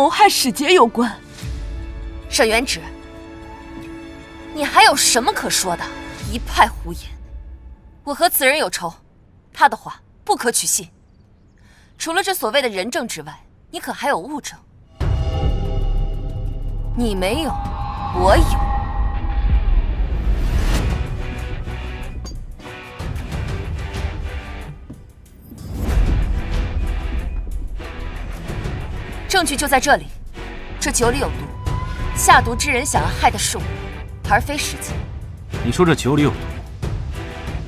谋害使节有关。沈元直，你还有什么可说的？一派胡言！我和此人有仇，他的话不可取信。除了这所谓的人证之外，你可还有物证？你没有，我有。证据就在这里，这酒里有毒，下毒之人想要害的是我，而非使节。你说这酒里有毒？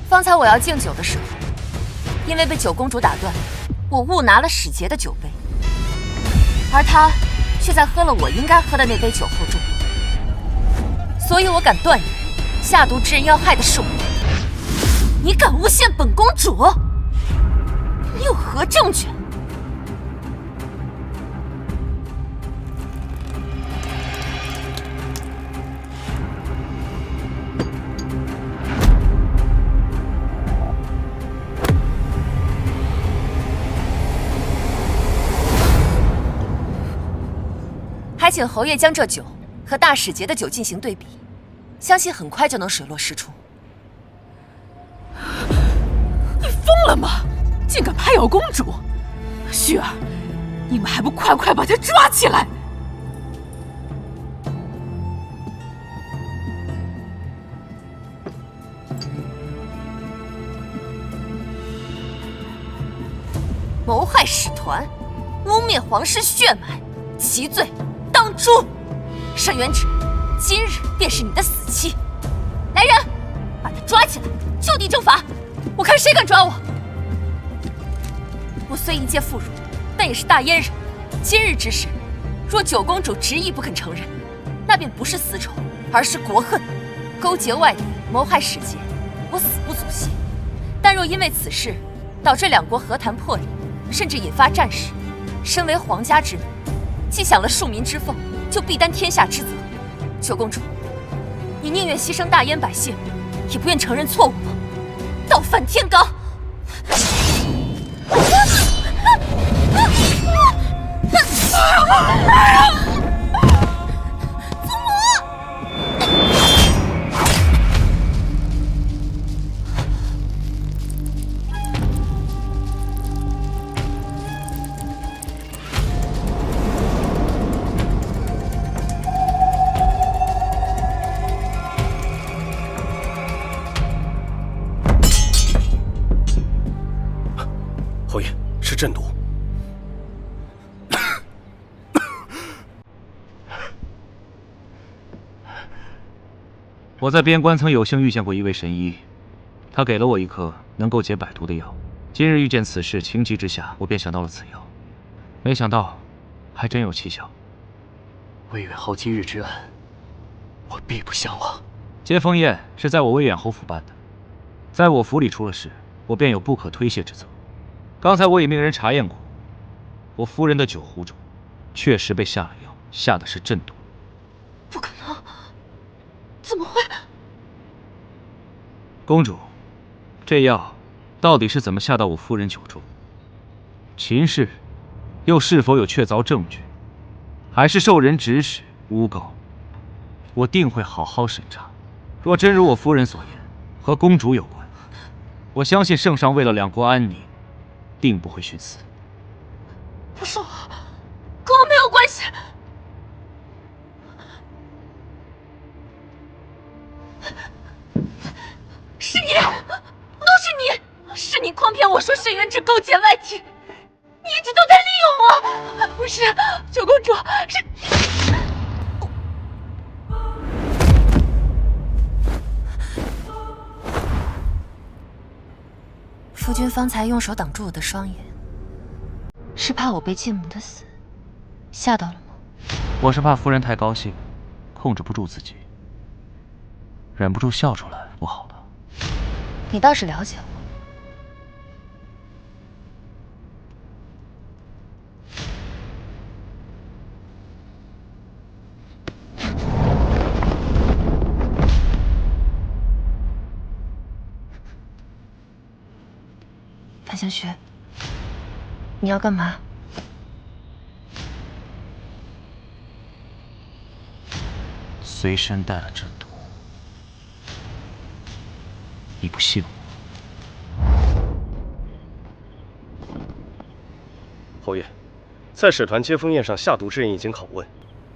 方才我要敬酒的时候，因为被九公主打断，我误拿了使节的酒杯，而他却在喝了我应该喝的那杯酒后中毒，所以我敢断言，下毒之人要害的是我。你敢诬陷本公主？你有何证据？还请侯爷将这酒和大使节的酒进行对比，相信很快就能水落石出。你疯了吗？竟敢拍咬公主！旭儿，你们还不快快把她抓起来！谋害使团，污蔑皇室血脉，其罪当诛。沈元直，今日便是你的死期。来人，把他抓起来，就地正法。我看谁敢抓我！我虽一介妇孺，但也是大阉人。今日之事，若九公主执意不肯承认，那便不是私仇，而是国恨。勾结外敌，谋害使节，我死不足惜。但若因为此事导致两国和谈破裂，甚至引发战事，身为皇家之女，既享了庶民之俸，就必担天下之责。九公主，你宁愿牺牲大燕百姓，也不愿承认错误吗？倒反天罡！祖母！侯爷，是鸩毒。我在边关曾有幸遇见过一位神医，他给了我一颗能够解百毒的药。今日遇见此事，情急之下，我便想到了此药，没想到还真有奇效。魏远侯今日之恩，我必不相忘。接风宴是在我魏远侯府办的，在我府里出了事，我便有不可推卸之责。刚才我也命人查验过，我夫人的酒壶中确实被下了药，下的是鸩毒。不可能！怎么会？公主，这药到底是怎么下到我夫人酒中？秦氏又是否有确凿证据？还是受人指使诬告？我定会好好审查。若真如我夫人所言，和公主有关，我相信圣上为了两国安宁，定不会徇私。不是我，跟我没有关系。是你，都是你，是你诓骗我说沈元直勾结外敌，你一直都在利用我。不是，九公主，是。夫君方才用手挡住我的双眼，是怕我被继母的死吓到了吗？我是怕夫人太高兴，控制不住自己，忍不住笑出来，不好了。你倒是了解我。范香雪，你要干嘛？随身带了这毒，你不信我？侯爷，在使团接风宴上下毒之人已经拷问，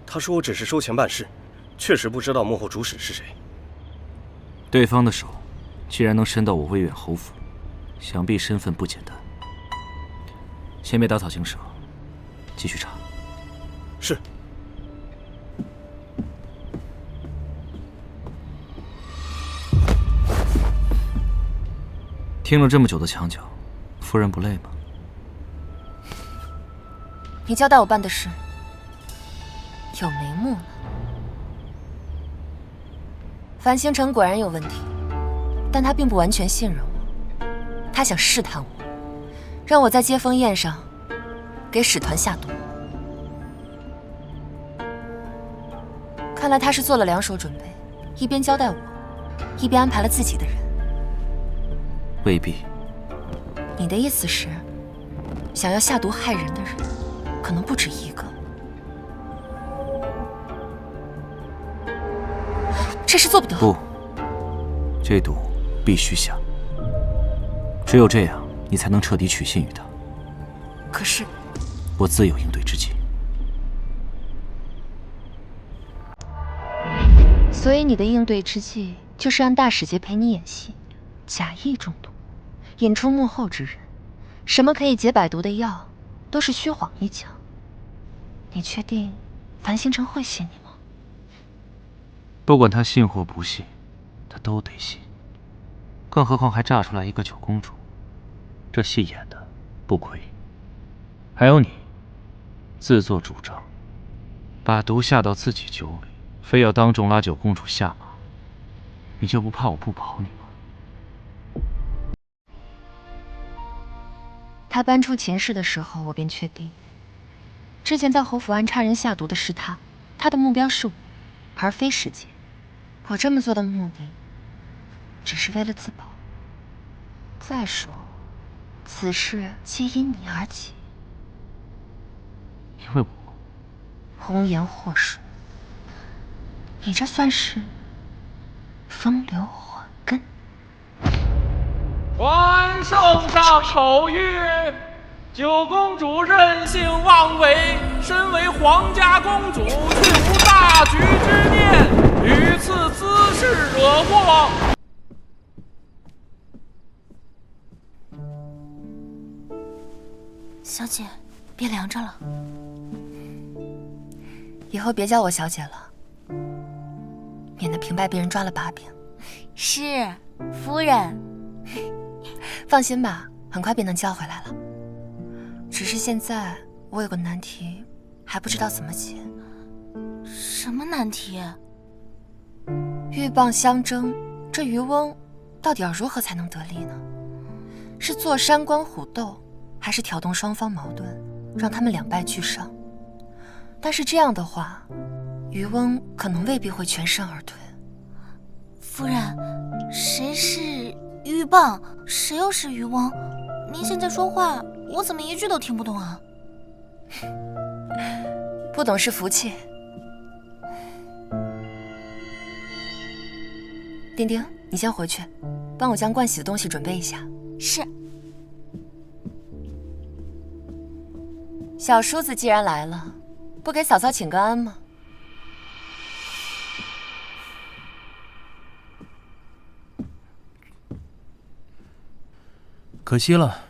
他说我只是收钱办事，确实不知道幕后主使是谁。对方的手既然能伸到我威远侯府，想必身份不简单。先别打草惊蛇，继续查。是。听了这么久的墙角，夫人不累吗？你交代我办的事有眉目了。樊星辰果然有问题，但他并不完全信任我，他想试探我，让我在接风宴上给使团下毒。看来他是做了两手准备，一边交代我，一边安排了自己的人。未必。你的意思是，想要下毒害人的人，可能不止一个。这事做不得。不，这毒必须下。只有这样，你才能彻底取信于他。可是，我自有应对之计。所以你的应对之计就是让大使节陪你演戏，假意中毒，引出幕后之人。什么可以解百毒的药，都是虚晃一枪。你确定樊星辰会信你吗？不管他信或不信，他都得信。更何况还炸出来一个九公主，这戏演的不亏。还有你，自作主张，把毒下到自己酒里，非要当众拉九公主下马，你就不怕我不保你吗？他搬出秦氏的时候，我便确定，之前在侯府安插人下毒的是他，他的目标是我，而非世界。我这么做的目的，只是为了自保。再说，此事皆因你而起。因为我红颜祸水，你这算是风流祸根。传圣上口谕，九公主任性妄为，身为皇家公主，却无大局之念，屡次滋事惹祸。小姐，别凉着了。以后别叫我小姐了，免得平白被人抓了把柄。是，夫人。放心吧，很快便能叫回来了。只是现在我有个难题，还不知道怎么解。什么难题？鹬蚌相争，这渔翁到底要如何才能得利呢？是坐山观虎斗，还是挑动双方矛盾，让他们两败俱伤？但是这样的话，渔翁可能未必会全身而退。夫人，谁是鹬蚌，谁又是渔翁？您现在说话，我怎么一句都听不懂啊？不懂是福气。丁丁，你先回去，帮我将盥洗的东西准备一下。是。小叔子既然来了，不给嫂嫂请个安吗？可惜了，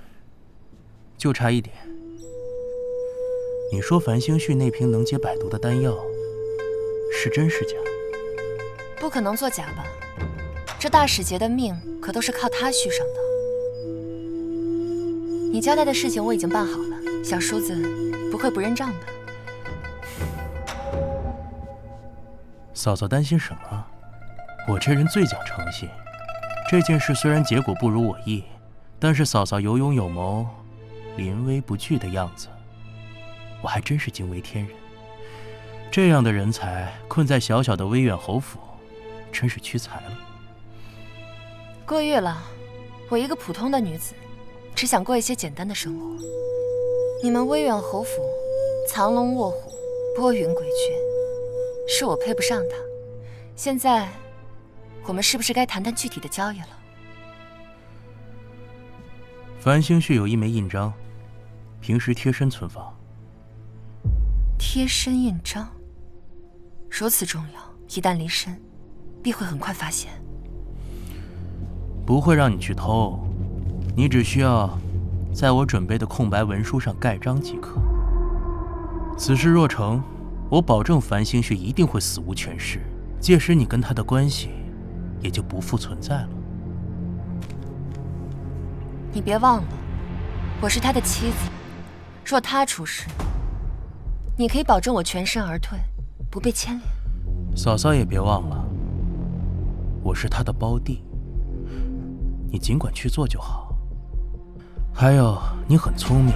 就差一点。你说繁星絮那瓶能解百毒的丹药，是真是假？不可能作假吧？这大使节的命可都是靠他续上的。你交代的事情我已经办好了，小叔子不会不认账吧？嫂嫂担心什么？我这人最讲诚信。这件事虽然结果不如我意，但是嫂嫂有勇有谋，临危不惧的样子，我还真是惊为天人。这样的人才困在小小的威远侯府，真是屈才了。过誉了，我一个普通的女子，只想过一些简单的生活。你们威远侯府藏龙卧虎，拨云诡谲，是我配不上他。现在，我们是不是该谈谈具体的交易了？繁星序有一枚印章，平时贴身存放。贴身印章，如此重要，一旦离身，必会很快发现。不会让你去偷，你只需要在我准备的空白文书上盖章即可。此事若成，我保证繁星序一定会死无全尸，届时你跟他的关系也就不复存在了。你别忘了，我是他的妻子，若他出事，你可以保证我全身而退，不被牵连。嫂嫂也别忘了，我是他的胞弟，你尽管去做就好。还有，你很聪明，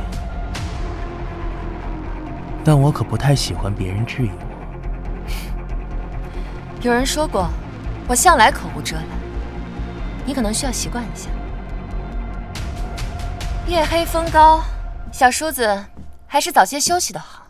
但我可不太喜欢别人质疑我。有人说过，我向来口无遮拦，你可能需要习惯一下。夜黑风高，小叔子还是早些休息的好。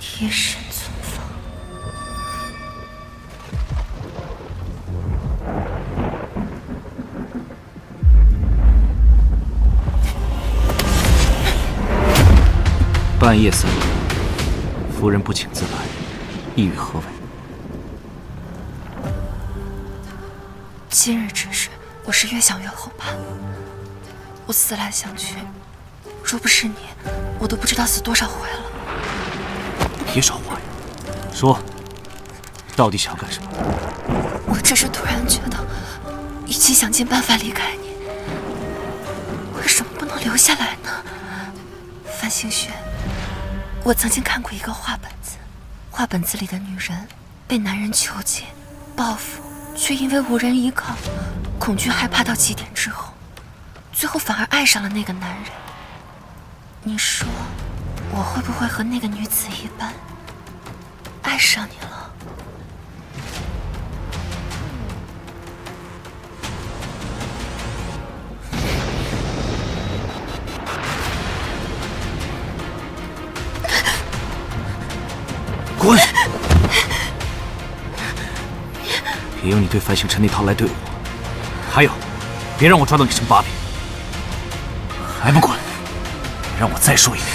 贴身存放。半夜3更，夫人不请自来，意欲何为？今日之事，我是越想越后怕。我思来想去，若不是你，我都不知道死多少回了。别少话呀，说，到底想干什么？我只是突然觉得，与其想尽办法离开你，为什么不能留下来呢？范星轩，我曾经看过一个画本子，画本子里的女人被男人囚禁、报复，却因为无人依靠，恐惧害怕到极点之后，最后反而爱上了那个男人。你说，我会不会和那个女子一般，爱上你了？滚！别用你对范星辰那套来对我。还有，别让我抓到你什么把柄。还不滚！让我再说一遍。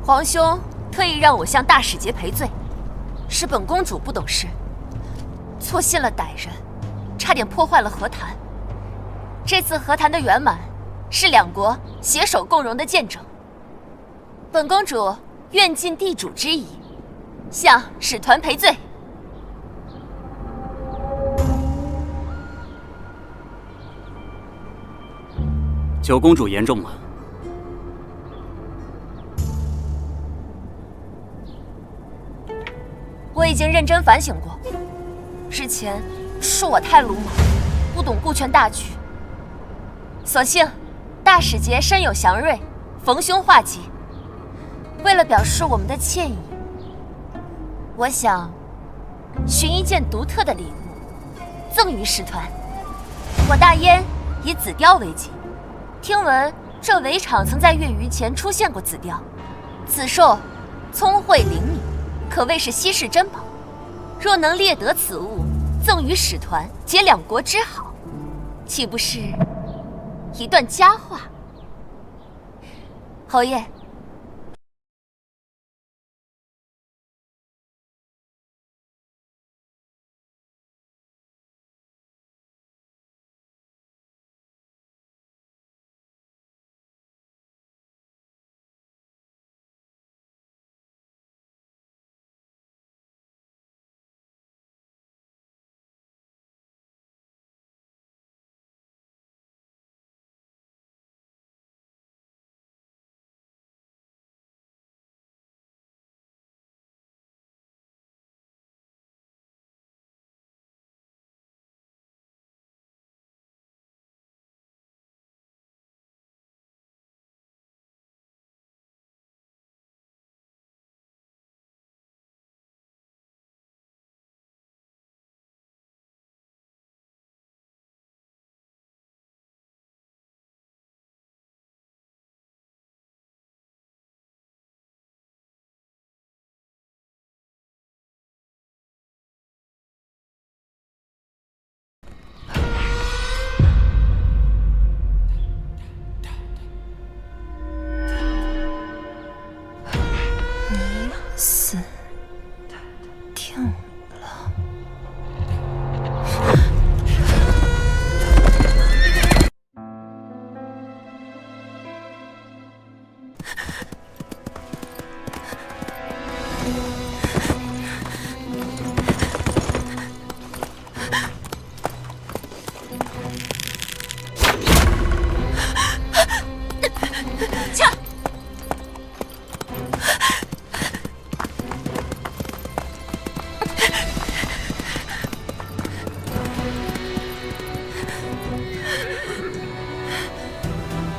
皇兄特意让我向大使节赔罪，是本公主不懂事，错信了歹人，差点破坏了和谈。这次和谈的圆满，是两国携手共荣的见证。本公主愿尽地主之谊，向使团赔罪。九公主言重了。我已经认真反省过，之前是我太鲁莽，不懂顾全大局。所幸大使节身有祥瑞，逢凶化吉。为了表示我们的歉意，我想寻一件独特的礼物，赠予使团。我大燕以紫貂为基，听闻这围场曾在月余前出现过紫貂，此兽聪慧灵敏，可谓是稀世珍宝。若能猎得此物，赠予使团，结两国之好，岂不是一段佳话？侯爷。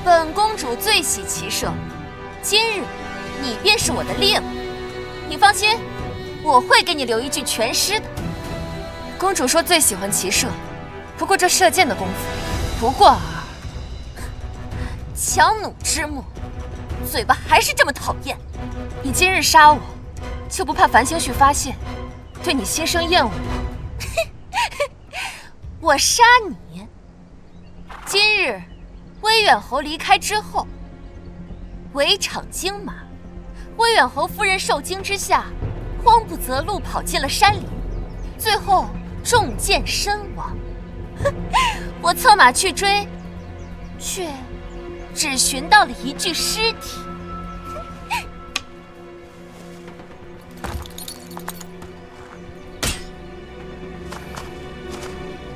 本公主最喜骑射，今日你便是我的猎物。你放心，我会给你留一具全尸的。公主说最喜欢骑射，不过这射箭的功夫不过尔。强弩之末，嘴巴还是这么讨厌。你今日杀我，就不怕繁星絮发现，对你心生厌恶吗？我杀你，今日威远侯离开之后，围场惊马，威远侯夫人受惊之下，慌不择路跑进了山林，最后中箭身亡。我策马去追，却只寻到了一具尸体。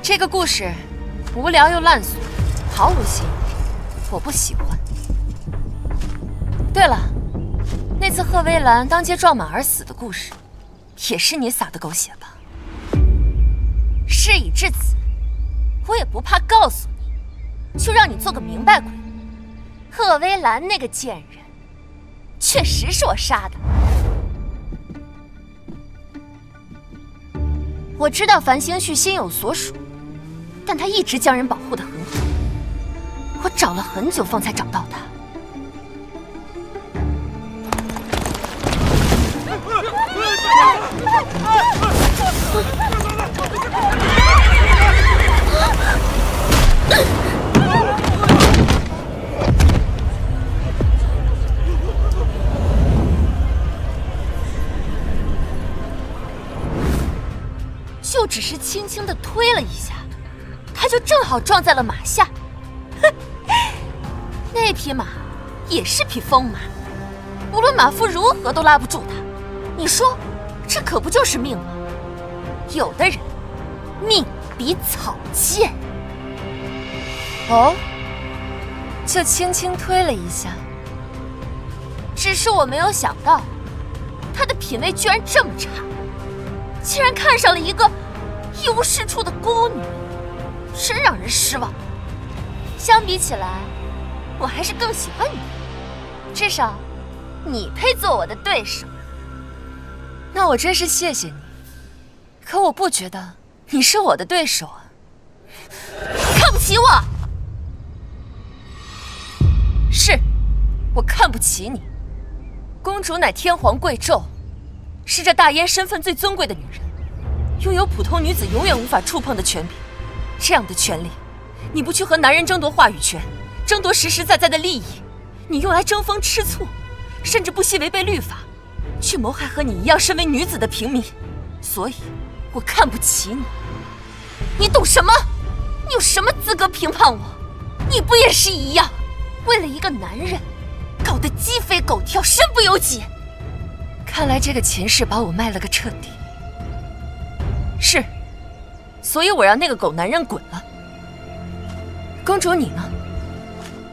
这个故事无聊又烂俗，毫无新意，我不喜欢。对了，那次贺薇兰当街撞马而死的故事，也是你撒的狗血吧？事已至此，我也不怕告诉你，就让你做个明白鬼。贺薇兰那个贱人，确实是我杀的。我知道繁星絮心有所属，但他一直将人保护得很好，我找了很久方才找到他。就只是轻轻地推了一下，他就正好撞在了马下。那匹马也是匹疯马，无论马夫如何都拉不住他。你说，这可不就是命吗？有的人命比草贱。哦，就轻轻推了一下。只是我没有想到，他的品味居然这么差，竟然看上了一个一无是处的孤女，真让人失望。相比起来，我还是更喜欢你，至少你配做我的对手。那我真是谢谢你，可我不觉得你是我的对手啊。看不起我？是，我看不起你。公主乃天皇贵胄，是这大燕身份最尊贵的女人，拥有普通女子永远无法触碰的权柄。这样的权利，你不去和男人争夺话语权，争夺实实在在的利益，你用来争风吃醋，甚至不惜违背律法，去谋害和你一样身为女子的平民。所以，我看不起你。你懂什么？你有什么资格评判我？你不也是一样，为了一个男人，搞得鸡飞狗跳，身不由己。看来这个秦氏把我卖了个彻底。是，所以我让那个狗男人滚了。公主你呢？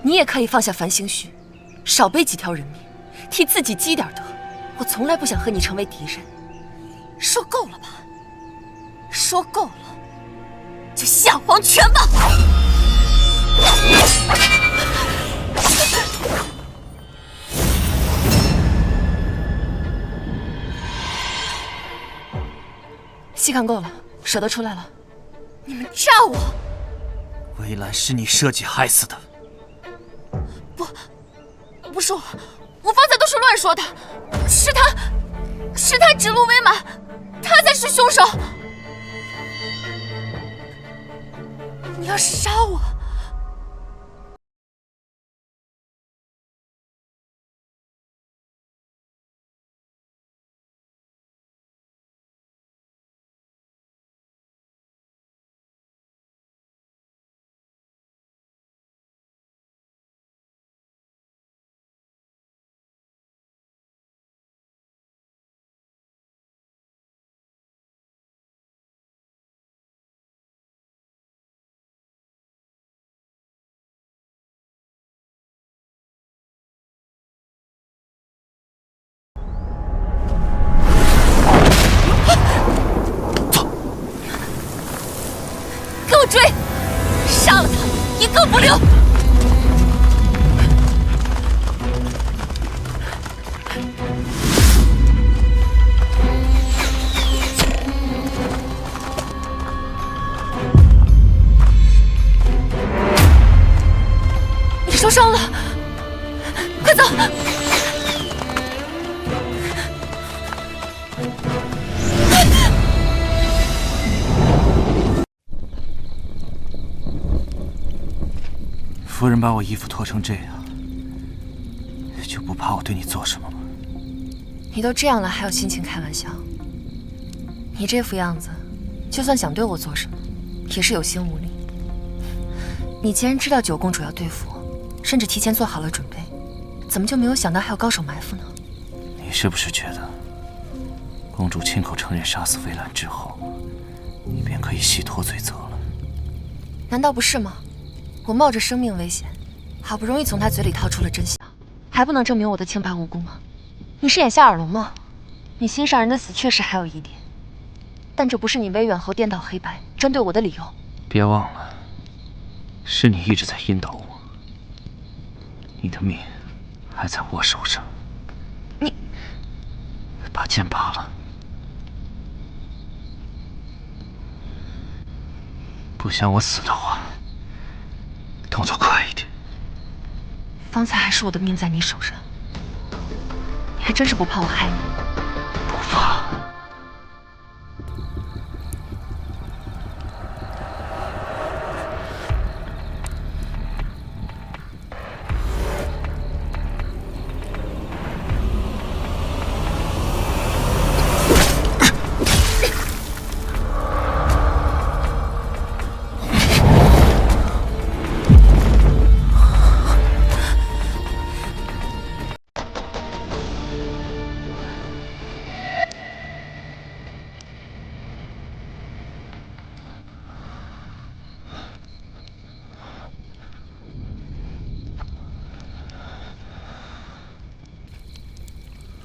你也可以放下繁星絮，少背几条人命，替自己积点德。我从来不想和你成为敌人。说够了吧？说够了，就下黄泉吧！戏看够了，舍得出来了。你们炸我！薇兰是你设计害死的。不是我方才都是乱说的，是他指鹿为马，他才是凶手。你要杀我！追，杀了他，一个不留！你受伤了，快走！夫人把我衣服脱成这样，就不怕我对你做什么吗？你都这样了，还有心情开玩笑？你这副样子，就算想对我做什么，也是有心无力。你既然知道九公主要对付我，甚至提前做好了准备，怎么就没有想到还有高手埋伏呢？你是不是觉得，公主亲口承认杀死魏兰之后，你便可以洗脱罪责了？难道不是吗？我冒着生命危险，好不容易从他嘴里套出了真相，还不能证明我的清白无辜吗？你是眼下耳聋吗？你心上人的死确实还有疑点，但这不是你威远后颠倒黑白、针对我的理由。别忘了，是你一直在引导我，你的命还在我手上。你把剑拔了，不想我死的话，动作快一点。方才还是我的命在你手上，你还真是不怕我害你。不怕。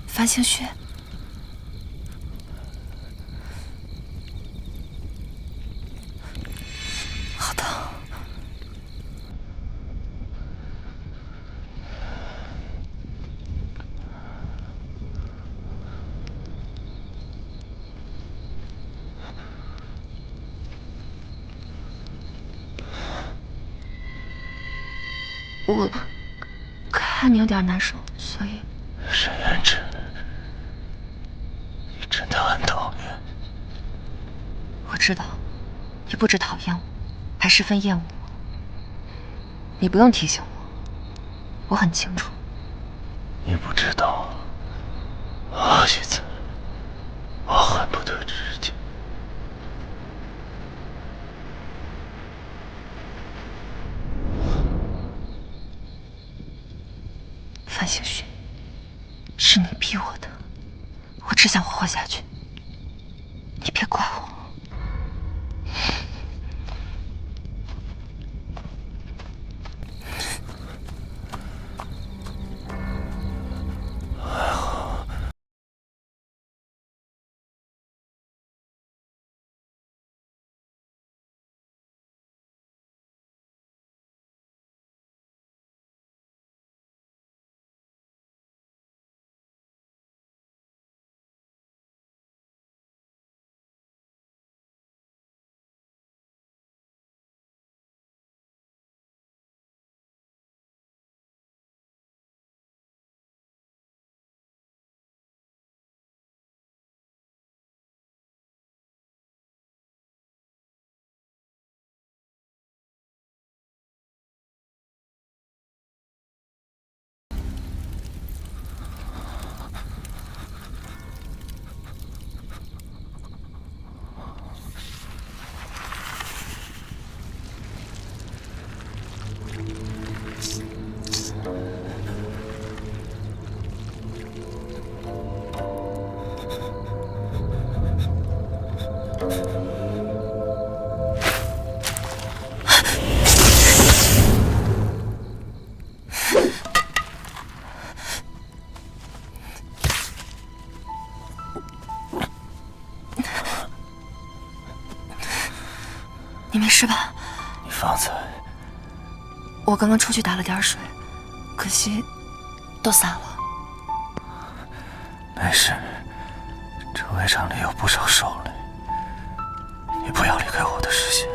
繁星穴，好疼。我看你有点难受，所以。沈渊之，你真的很讨厌。我知道，你不止讨厌我，还十分厌恶我。你不用提醒我，我很清楚。你不知道，好几次，我恨不得直接。范星雪，是你逼我的，我只想活下去，你别怪我。你没事吧？你方才……我刚刚出去打了点水，可惜都洒了。没事，这围场里有不少兽类，你不要离开我的视线。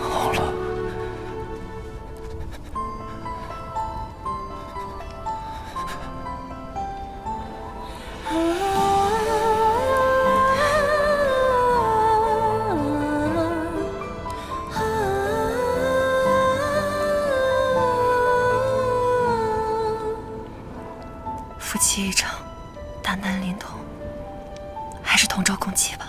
好了。夫妻一场，胆胆临头，还是同舟共济吧。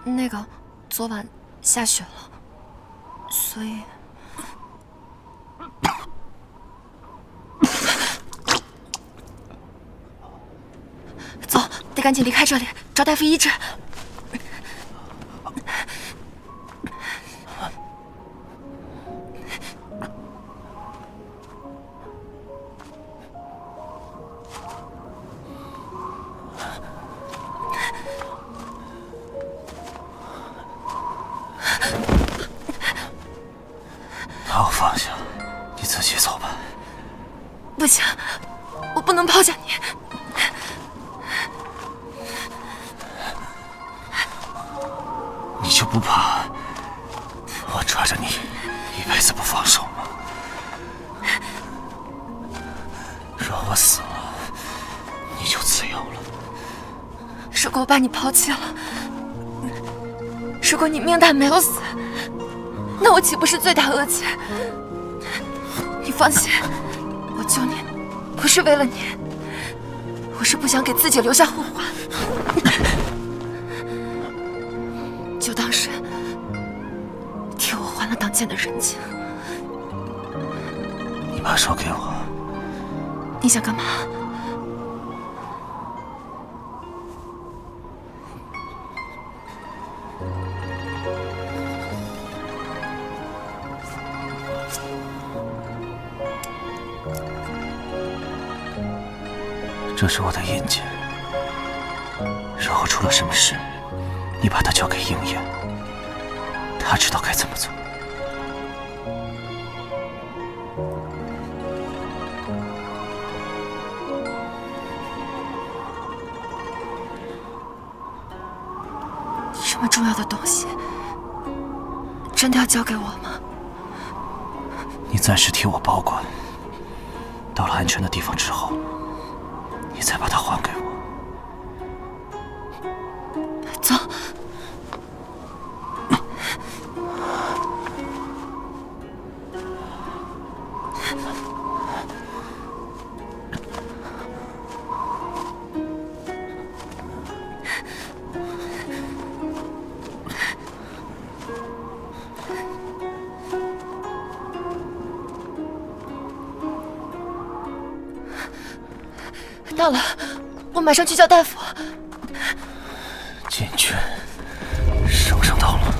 那个，昨晚下雪了，所以……走，得赶紧离开这里，找大夫医治。把我放下，你自己走吧。不行，我不能抛下你。你就不怕我抓着你一辈子不放手吗？若我死了，你就自由了。如果我把你抛弃了，如果你命大没有死，那我岂不是罪大恶极？你放心，我救你不是为了你，我是不想给自己留下后患。就当是替我还了当剑的人情。你把手给我。你想干嘛？这是我的印记，日后出了什么事，你把它交给鹰眼，他知道该怎么做。这么重要的东西，真的要交给我吗？你暂时替我保管，到了安全的地方之后，你再把它还给我。走。到了，我马上去叫大夫。禁军，圣到了。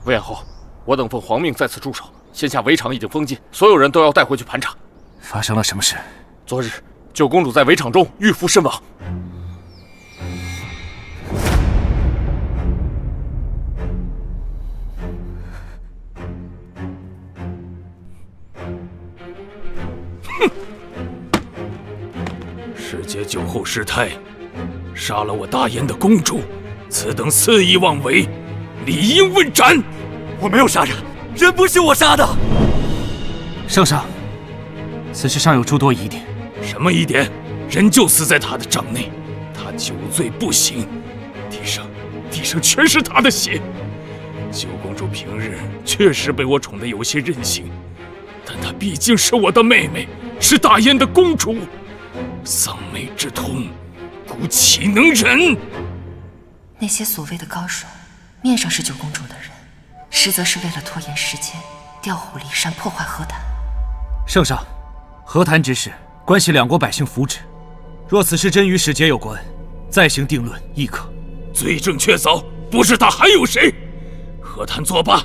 魏彦后，我等奉皇命在此驻守，现下围场已经封禁，所有人都要带回去盘查。发生了什么事？昨日九公主在围场中遇伏身亡。世劫酒后失态，杀了我大燕的公主，此等肆意妄为，理应问斩。我没有杀人，人不是我杀的。圣上，此事尚有诸多疑点。什么疑点？人就死在他的帐内，他酒醉不醒，地上全是他的血。九公主平日确实被我宠得有些任性，但她毕竟是我的妹妹，是大燕的公主。丧妹之痛，孤岂能忍？那些所谓的高手，面上是九公主的人，实则是为了拖延时间，调虎离山，破坏和谈。圣上，和谈之事关系两国百姓福祉，若此事真与使节有关，再行定论亦可。罪证确凿，不是他还有谁？和谈作罢，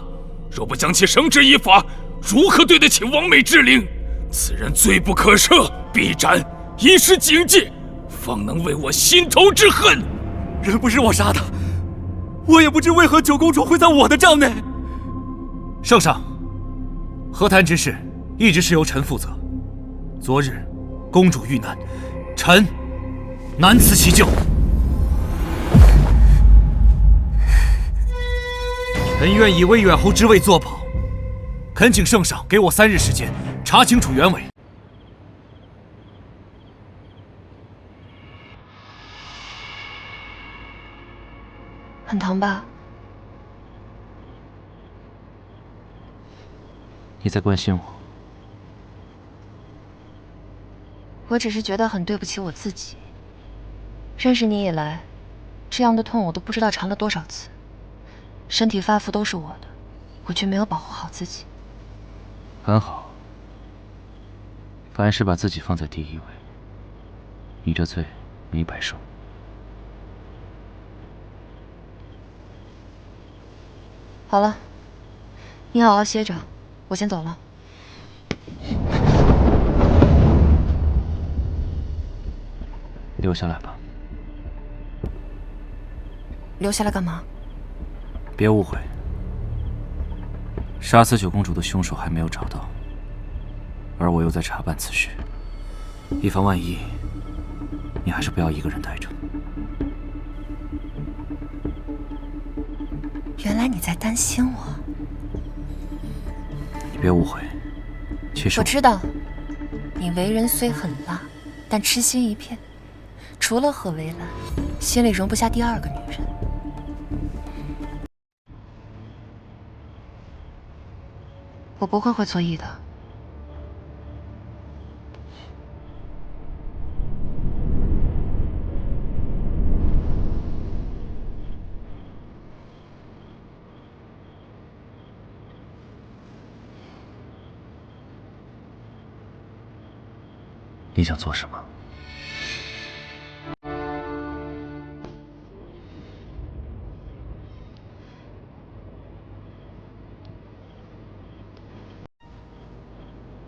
若不将其绳之以法，如何对得起王妹之灵？此人罪不可赦，必斩。以示警戒，方能为我心头之恨。人不是我杀的，我也不知为何九公主会在我的帐内。圣上，和谈之事一直是由臣负责。昨日公主遇难，臣难辞其咎。臣愿以威远侯之位作保，恳请圣上给我3日时间，查清楚原委。很疼吧？你在关心我？我只是觉得很对不起我自己。认识你以来，这样的痛我都不知道尝了多少次。身体发福都是我的，我却没有保护好自己。很好，凡事把自己放在第一位，你这罪没白受。好了，你好好歇着，我先走了。留下来吧。留下来干嘛？别误会，杀死九公主的凶手还没有找到，而我又在查办此事，以防万一，你还是不要一个人待着。原来你在担心我。你别误会，其实我知道，你为人虽狠辣，但痴心一片。除了何为兰，心里容不下第2个女人。我不会会错意的。你想做什么？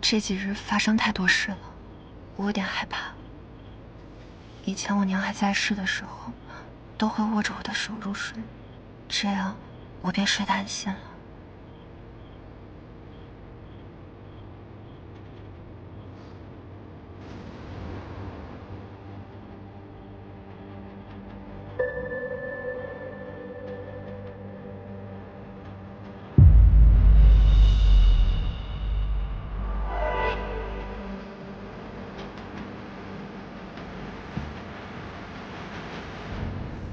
这几日发生太多事了，我有点害怕。以前我娘还在世的时候，都会握着我的手入睡，这样我便睡得安心了。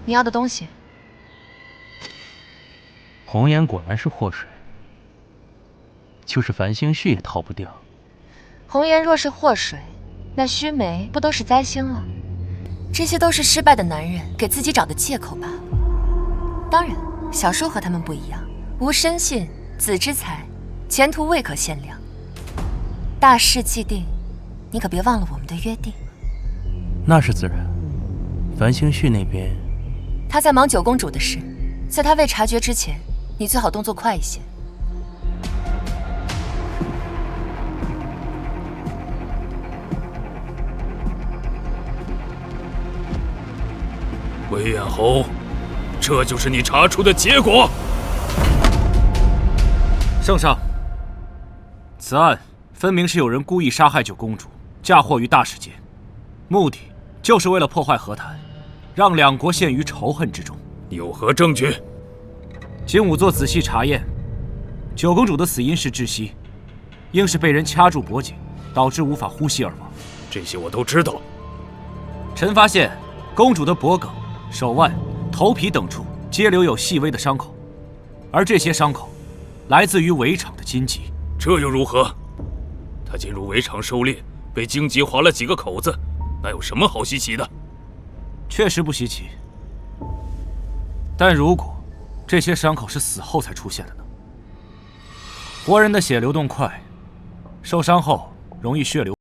你要的东西。红颜果然是祸水，就是繁星絮也逃不掉。红颜若是祸水，那须眉不都是灾星了？这些都是失败的男人给自己找的借口吧。当然，小叔和他们不一样，无深信，子之才，前途未可限量。大事既定，你可别忘了我们的约定。那是自然。繁星絮那边，他在忙九公主的事，在他未察觉之前，你最好动作快一些。魏远侯，这就是你查出的结果。圣上，此案分明是有人故意杀害九公主，嫁祸于大使节，目的就是为了破坏和谈，让两国陷于仇恨之中。有何证据？经仵作仔细查验，九公主的死因是窒息，应是被人掐住脖颈，导致无法呼吸而亡。这些我都知道。臣发现公主的脖颈、手腕、头皮等处皆留有细微的伤口，而这些伤口来自于围场的荆棘。这又如何？她进入围场狩猎，被荆棘划了几个口子，那有什么好稀奇的？确实不稀奇，但如果这些伤口是死后才出现的呢？活人的血流动快，受伤后容易血流。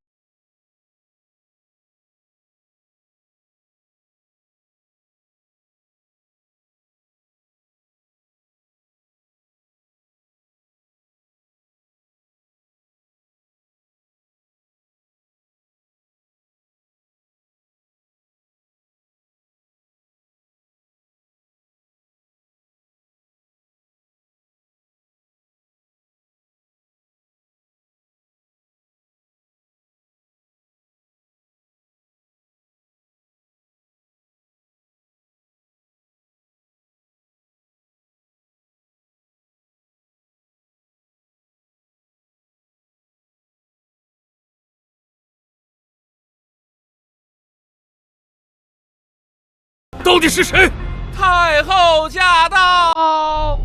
到底是谁？太后驾到！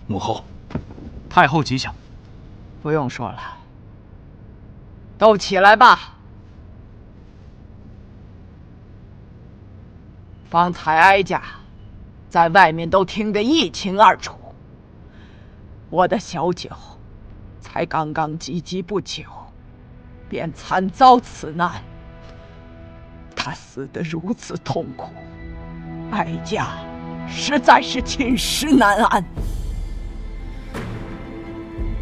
母后，太后吉祥。不用说了，都起来吧。方才哀家在外面都听得一清二楚，我的小九才刚刚及笄不久，便惨遭此难。他死得如此痛苦，哀家实在是寝食难安。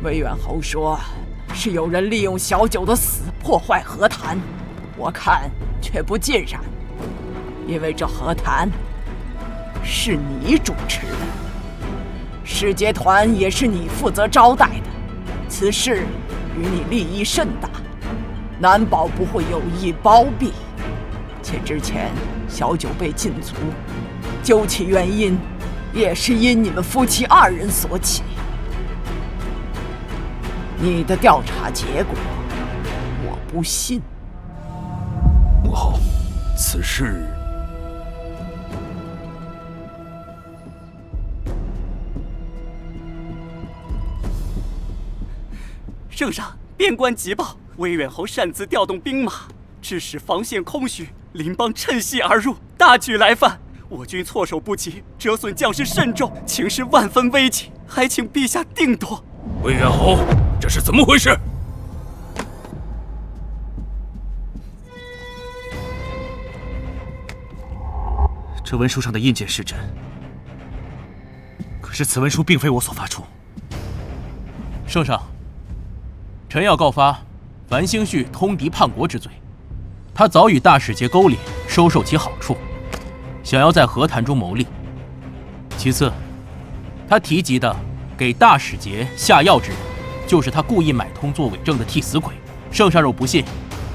魏远侯说是有人利用小九的死破坏和谈，我看却不尽然，因为这和谈是你主持的，使节团也是你负责招待的，此事与你利益甚大，难保不会有意包庇。且之前小九被禁足，究其原因，也是因你们夫妻二人所起。你的调查结果，我不信。母后，此事圣上，边关急报，魏远侯擅自调动兵马，致使防线空虚，邻邦趁隙而入，大举来犯。我军措手不及，折损将士甚众，情势万分危急，还请陛下定夺。魏远侯，这是怎么回事？这文书上的印鉴是真，可是此文书并非我所发出。圣上，臣要告发樊兴绪通敌叛国之罪。他早与大使节勾连，收受其好处，想要在和谈中牟利。其次，他提及的给大使节下药之人，就是他故意买通做伪证的替死鬼。圣上若不信，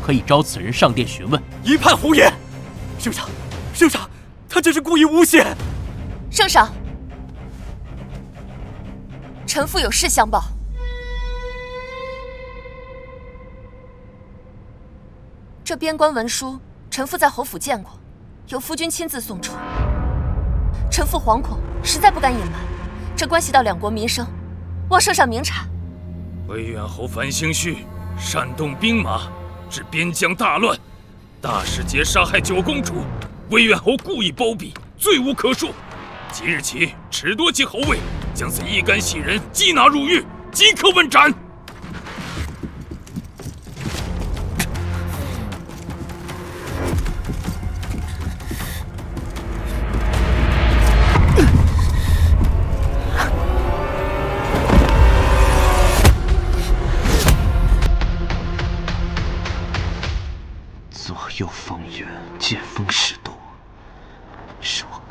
可以召此人上殿询问。一派胡言！圣上，圣上，他这是故意诬陷。圣上，臣妇有事相报。这边关文书，臣妇在侯府见过，由夫君亲自送出。臣妇惶恐，实在不敢隐瞒，这关系到两国民生，望圣上明察。魏远侯樊兴绪煽动兵马，致边疆大乱，大使节杀害九公主，魏远侯故意包庇，罪无可恕。即日起褫夺其侯位，将此一干细人缉拿入狱，即刻问斩。左右逢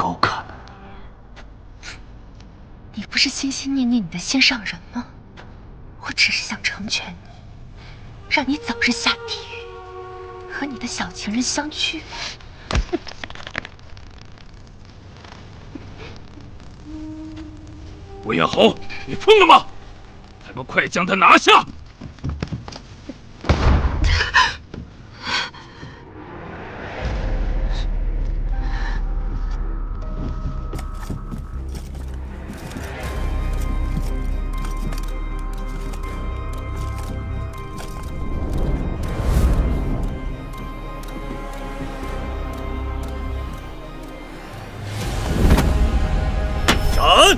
狗可呢？你不是心心念念你的心上人吗？我只是想成全你，让你早日下地狱，和你的小情人相聚。魏远侯，你疯了吗？还不快将他拿下！斩！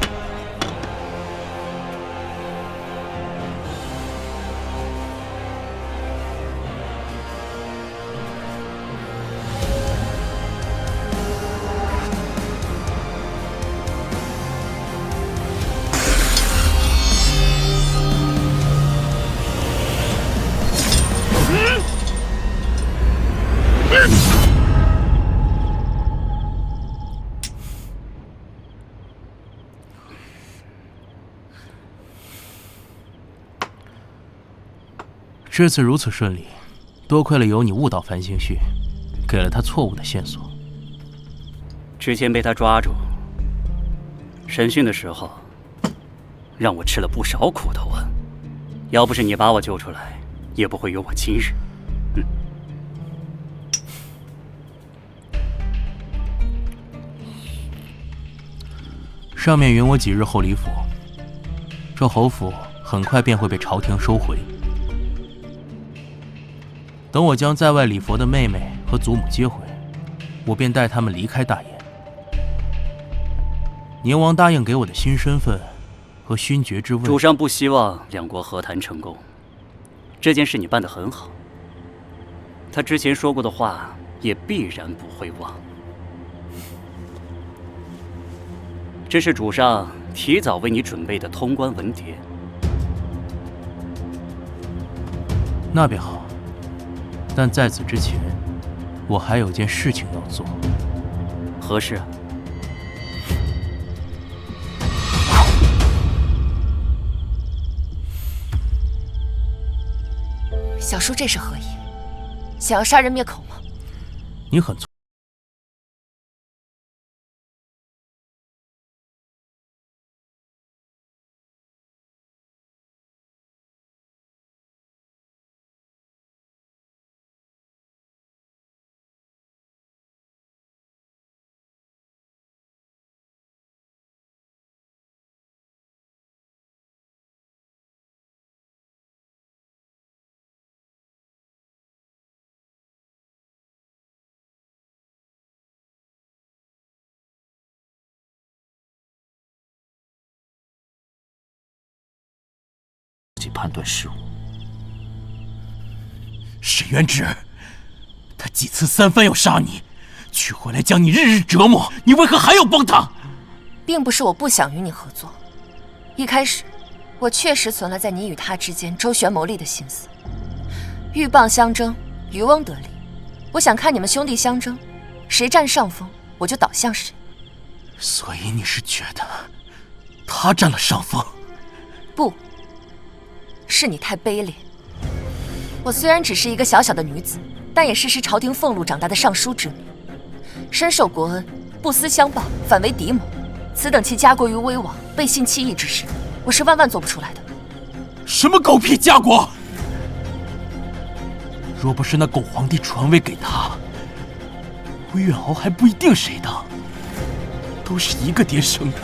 这次如此顺利，多亏了有你误导樊星旭，给了他错误的线索。之前被他抓住，审讯的时候，让我吃了不少苦头啊！要不是你把我救出来，也不会有我今日。上面允我几日后离府，这侯府很快便会被朝廷收回。等我将在外礼佛的妹妹和祖母接回，我便带他们离开大燕。宁王答应给我的新身份和勋爵之位，主上不希望两国和谈成功，这件事你办得很好。他之前说过的话也必然不会忘。这是主上提早为你准备的通关文牒。那便好。但在此之前，我还有件事情要做。何事啊？小叔这是何意？想要杀人灭口吗？你很错。判断失误。沈渊之，他几次三番要杀你，却回来将你日日折磨，你为何还要帮他？并不是我不想与你合作，一开始我确实存了在你与他之间周旋谋利的心思。鹬蚌相争，渔翁得利，我想看你们兄弟相争，谁占上风，我就倒向谁。所以你是觉得他占了上风？不。是你太卑劣。我虽然只是一个小小的女子，但也是朝廷俸禄长大的尚书之女，深受国恩，不思相报，反为敌谋。此等其家国于危亡、背信弃义之事，我是万万做不出来的。什么狗屁家国！若不是那狗皇帝传位给他，魏远豪还不一定谁当。都是一个爹生的，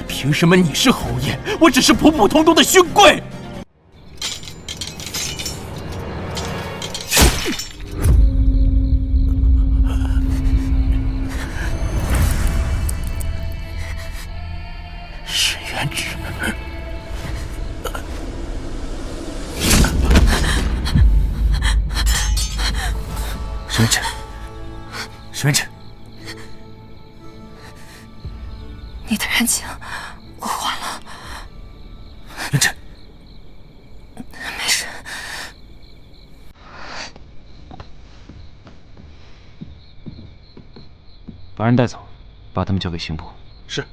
凭什么你是侯爷，我只是普普通通的勋贵？沈渊之，你的人情我还了。渊之，没事。把人带走。把他们交给刑部。是。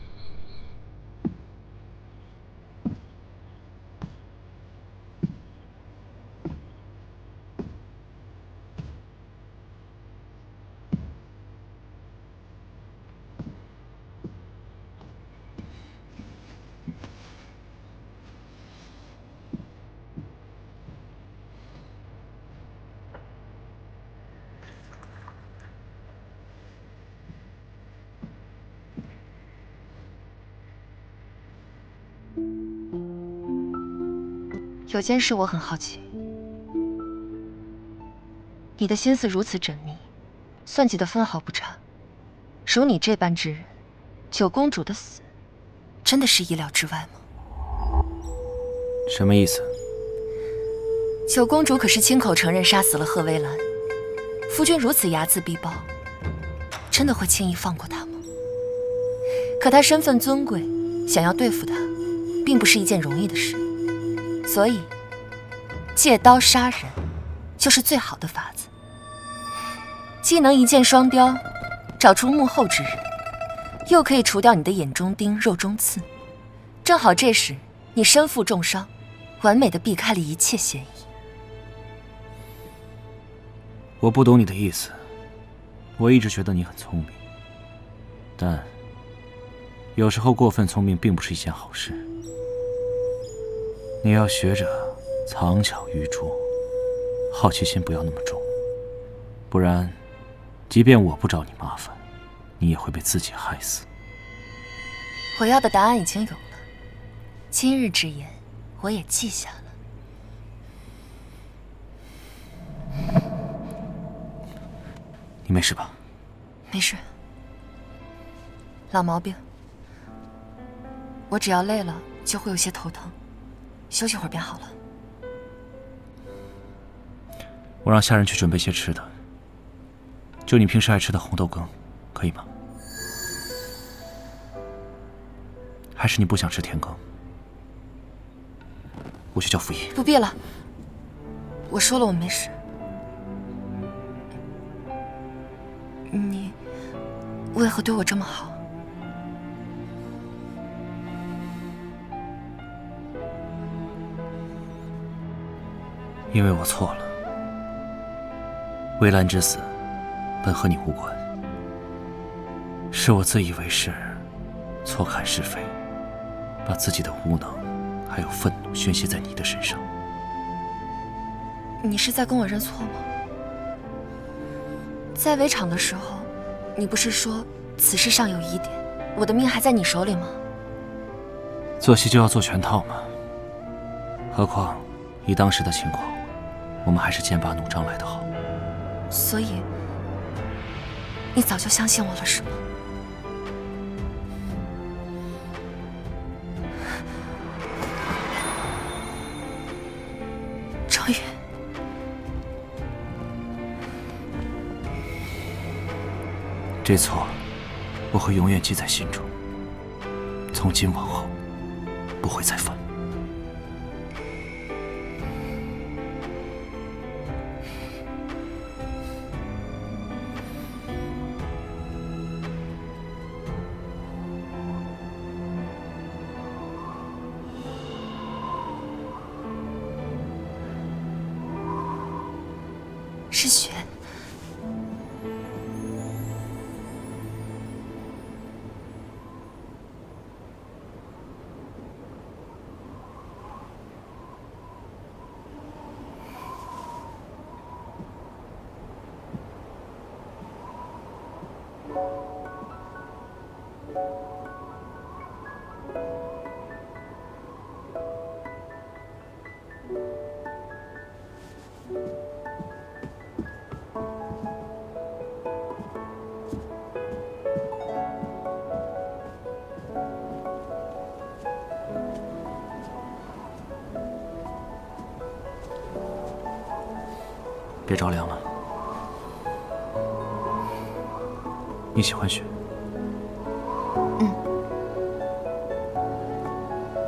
有件事我很好奇，你的心思如此缜密，算计的分毫不差。如你这般之人，九公主的死，真的是意料之外吗？什么意思？九公主可是亲口承认杀死了贺薇兰，夫君如此睚眦必报，真的会轻易放过她吗？可她身份尊贵，想要对付她，并不是一件容易的事。所以，借刀杀人就是最好的法子，既能一箭双雕，找出幕后之人，又可以除掉你的眼中钉、肉中刺。正好这时你身负重伤，完美的避开了一切嫌疑。我不懂你的意思，我一直觉得你很聪明，但有时候过分聪明并不是一件好事。你要学着藏巧于拙，好奇心不要那么重，不然，即便我不找你麻烦，你也会被自己害死。我要的答案已经有了，今日之言我也记下了。你没事吧？没事，老毛病。我只要累了就会有些头疼，休息会儿便好了。我让下人去准备些吃的，就你平时爱吃的红豆羹，可以吗？还是你不想吃甜羹？我去叫傅仪。不必了，我说了我没事。你为何对我这么好？因为我错了。薇兰之死本和你无关，是我自以为是，错看是非，把自己的无能还有愤怒宣泄在你的身上。你是在跟我认错吗？在围场的时候，你不是说此事尚有疑点，我的命还在你手里吗？做戏就要做全套嘛。何况以当时的情况，我们还是剑拔弩张来得好。所以，你早就相信我了，是吗？程宇，这错，我会永远记在心中，从今往后不会再犯。是雪。别着凉了。你喜欢雪？嗯。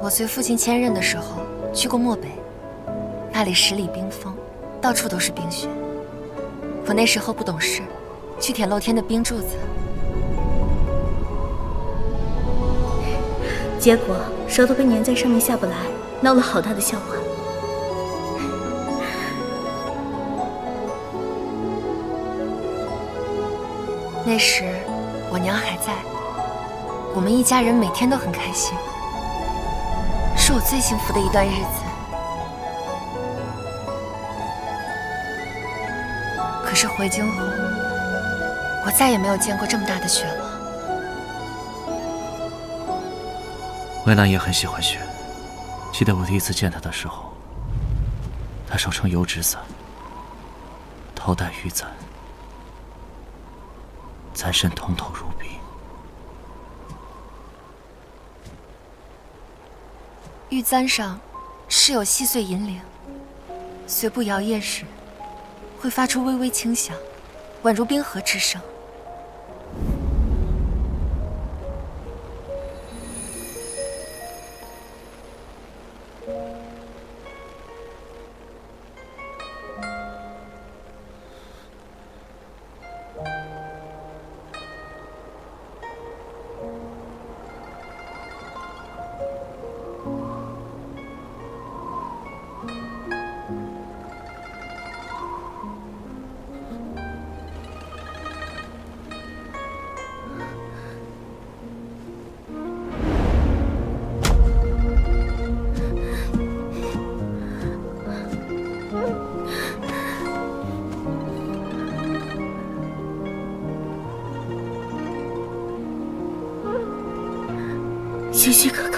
我随父亲迁任的时候去过漠北，那里十里冰封，到处都是冰雪。我那时候不懂事，去舔露天的冰柱子，结果舌头被粘在上面下不来，闹了好大的笑话。那时我娘还在，我们一家人每天都很开心，是我最幸福的一段日子。可是回京后，我再也没有见过这么大的雪了。魏兰也很喜欢雪，记得我第一次见她的时候，她手撑油纸伞，头戴玉簪，簪身通透如冰。玉簪上是有细碎银铃，随步摇曳时，会发出微微轻响，宛如冰河之声。雪雪哥哥，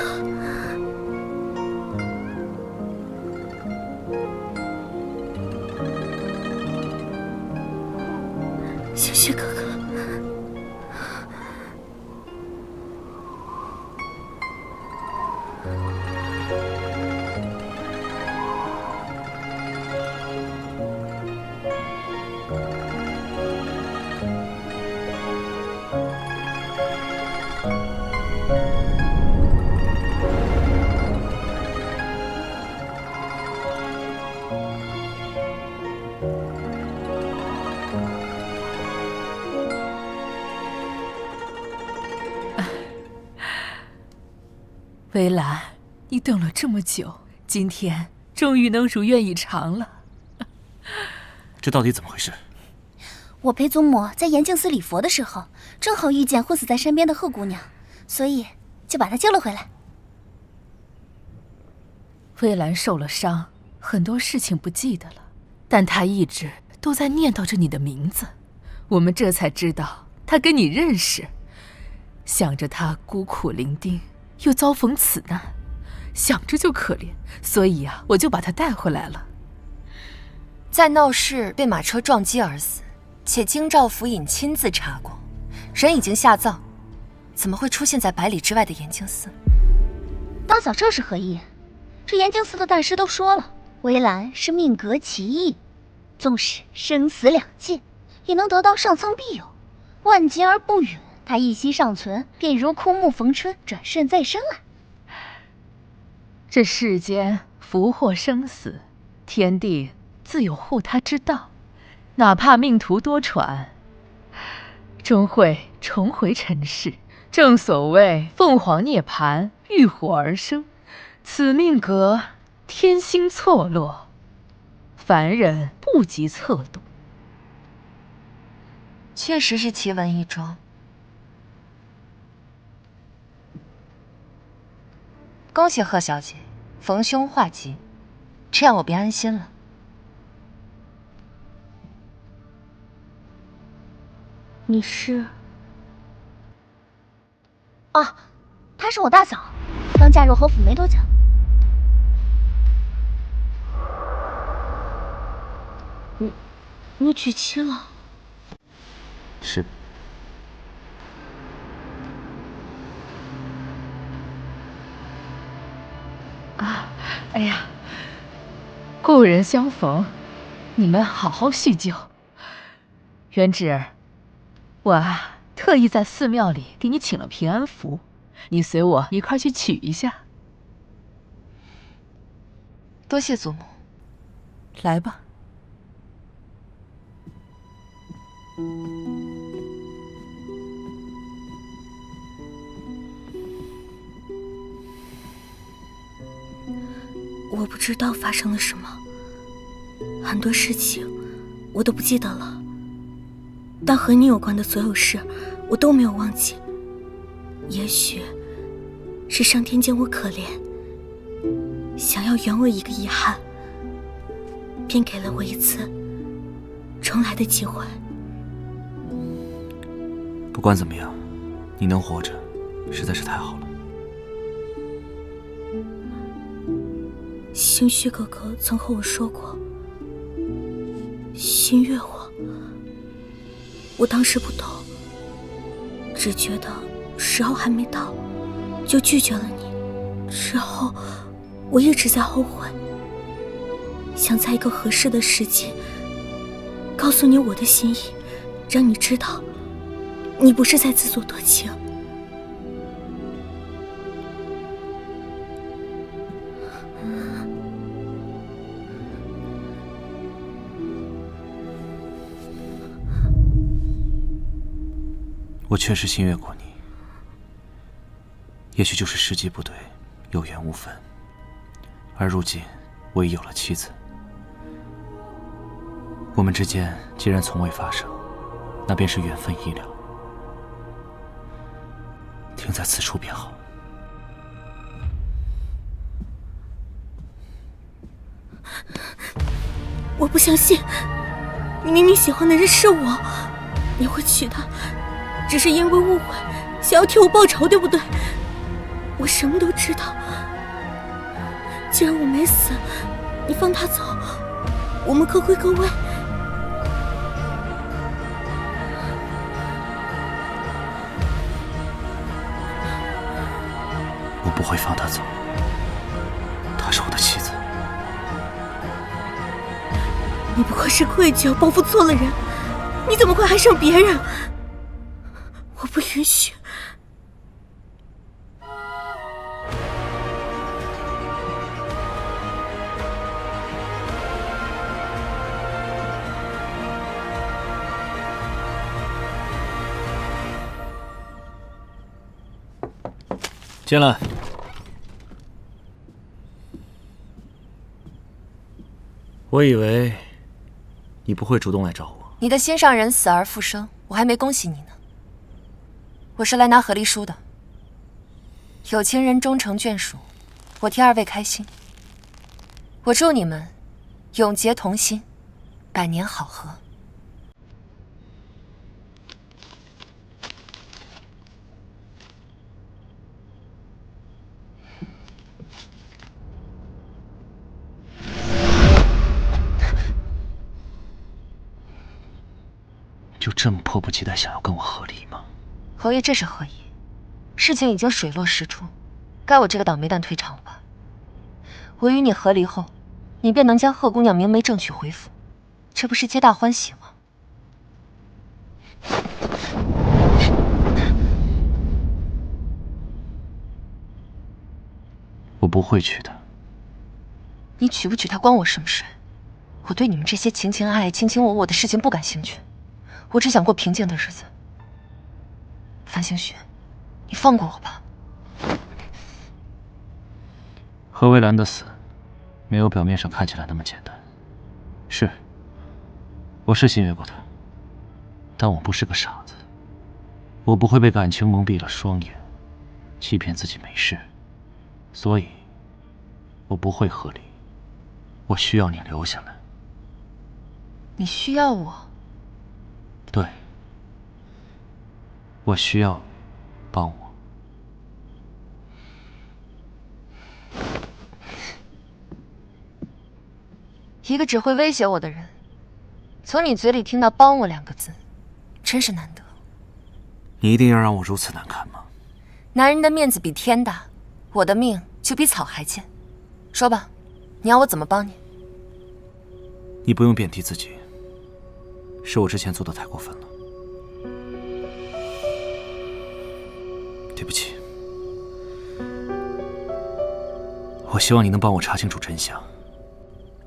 雪雪哥哥，薇兰，你等了这么久，今天终于能如愿以偿了。这到底怎么回事？我陪祖母在延庆寺礼佛的时候，正好遇见昏死在山边的贺姑娘，所以就把她救了回来。薇兰受了伤，很多事情不记得了，但她一直都在念叨着你的名字。我们这才知道她跟你认识，想着她孤苦伶仃，又遭逢此难，想着就可怜，所以啊，我就把她带回来了。在闹市被马车撞击而死，且京兆府尹亲自查过，人已经下葬，怎么会出现在百里之外的延庆寺？大嫂这是何意？这延庆寺的大师都说了，薇兰是命格奇异，纵使生死两界，也能得到上苍庇佑，万劫而不陨。他一息尚存，便如枯木逢春，转瞬再生啊！这世间福祸生死，天地自有护他之道，哪怕命途多舛，终会重回尘世。正所谓凤凰涅槃，浴火而生，此命格天星错落，凡人不及测度。确实是奇闻异桩。恭喜贺小姐逢凶化吉，这样我便安心了。你是？啊，她是我大嫂，刚嫁入侯府没多久。你娶妻了？是。哎呀，故人相逢，你们好好叙旧。元芷，我啊特意在寺庙里给你请了平安符，你随我一块去取一下。多谢祖母。来吧。我不知道发生了什么，很多事情我都不记得了，但和你有关的所有事我都没有忘记。也许是上天见我可怜，想要圆我一个遗憾，便给了我一次重来的机会。不管怎么样，你能活着实在是太好了。星虚哥哥曾和我说过，星月我当时不懂，只觉得时候还没到，就拒绝了你。之后我一直在后悔，想在一个合适的时机告诉你我的心意，让你知道你不是在自作多情。我确实心悦过你，也许就是时机不对，有缘无分。而如今我已有了妻子，我们之间既然从未发生，那便是缘分已了，停在此处便好。我不相信，你明明喜欢的人是我，你会娶她，只是因为误会，想要替我报仇，对不对？我什么都知道。既然我没死，你放他走，我们各归各位。我不会放他走，她是我的妻子。你不过是愧疚，报复错了人，你怎么会爱上别人？我不允许。进来。我以为你不会主动来找我。你的心上人死而复生，我还没恭喜你呢。我是来拿和离书的。有情人终成眷属，我替二位开心。我祝你们永结同心，百年好合。就这么迫不及待想要跟我和离吗？侯爷，这是何意？事情已经水落石出，该我这个倒霉蛋退场了吧？我与你和离后，你便能将贺姑娘明媒正娶回府，这不是皆大欢喜吗？我不会娶她。你娶不娶她关我什么事？我对你们这些情情爱爱、卿卿我我的事情不感兴趣，我只想过平静的日子。范星雪，你放过我吧。何薇兰的死，没有表面上看起来那么简单。是，我是心悦过她，但我不是个傻子，我不会被感情蒙蔽了双眼，欺骗自己没事。所以，我不会和离。我需要你留下来。你需要我？对，我需要你帮我。一个只会威胁我的人，从你嘴里听到“帮我”2个字，真是难得。你一定要让我如此难堪吗？男人的面子比天大，我的命就比草还贱。说吧，你要我怎么帮你？你不用贬低自己，是我之前做的太过分了。对不起，我希望你能帮我查清楚真相，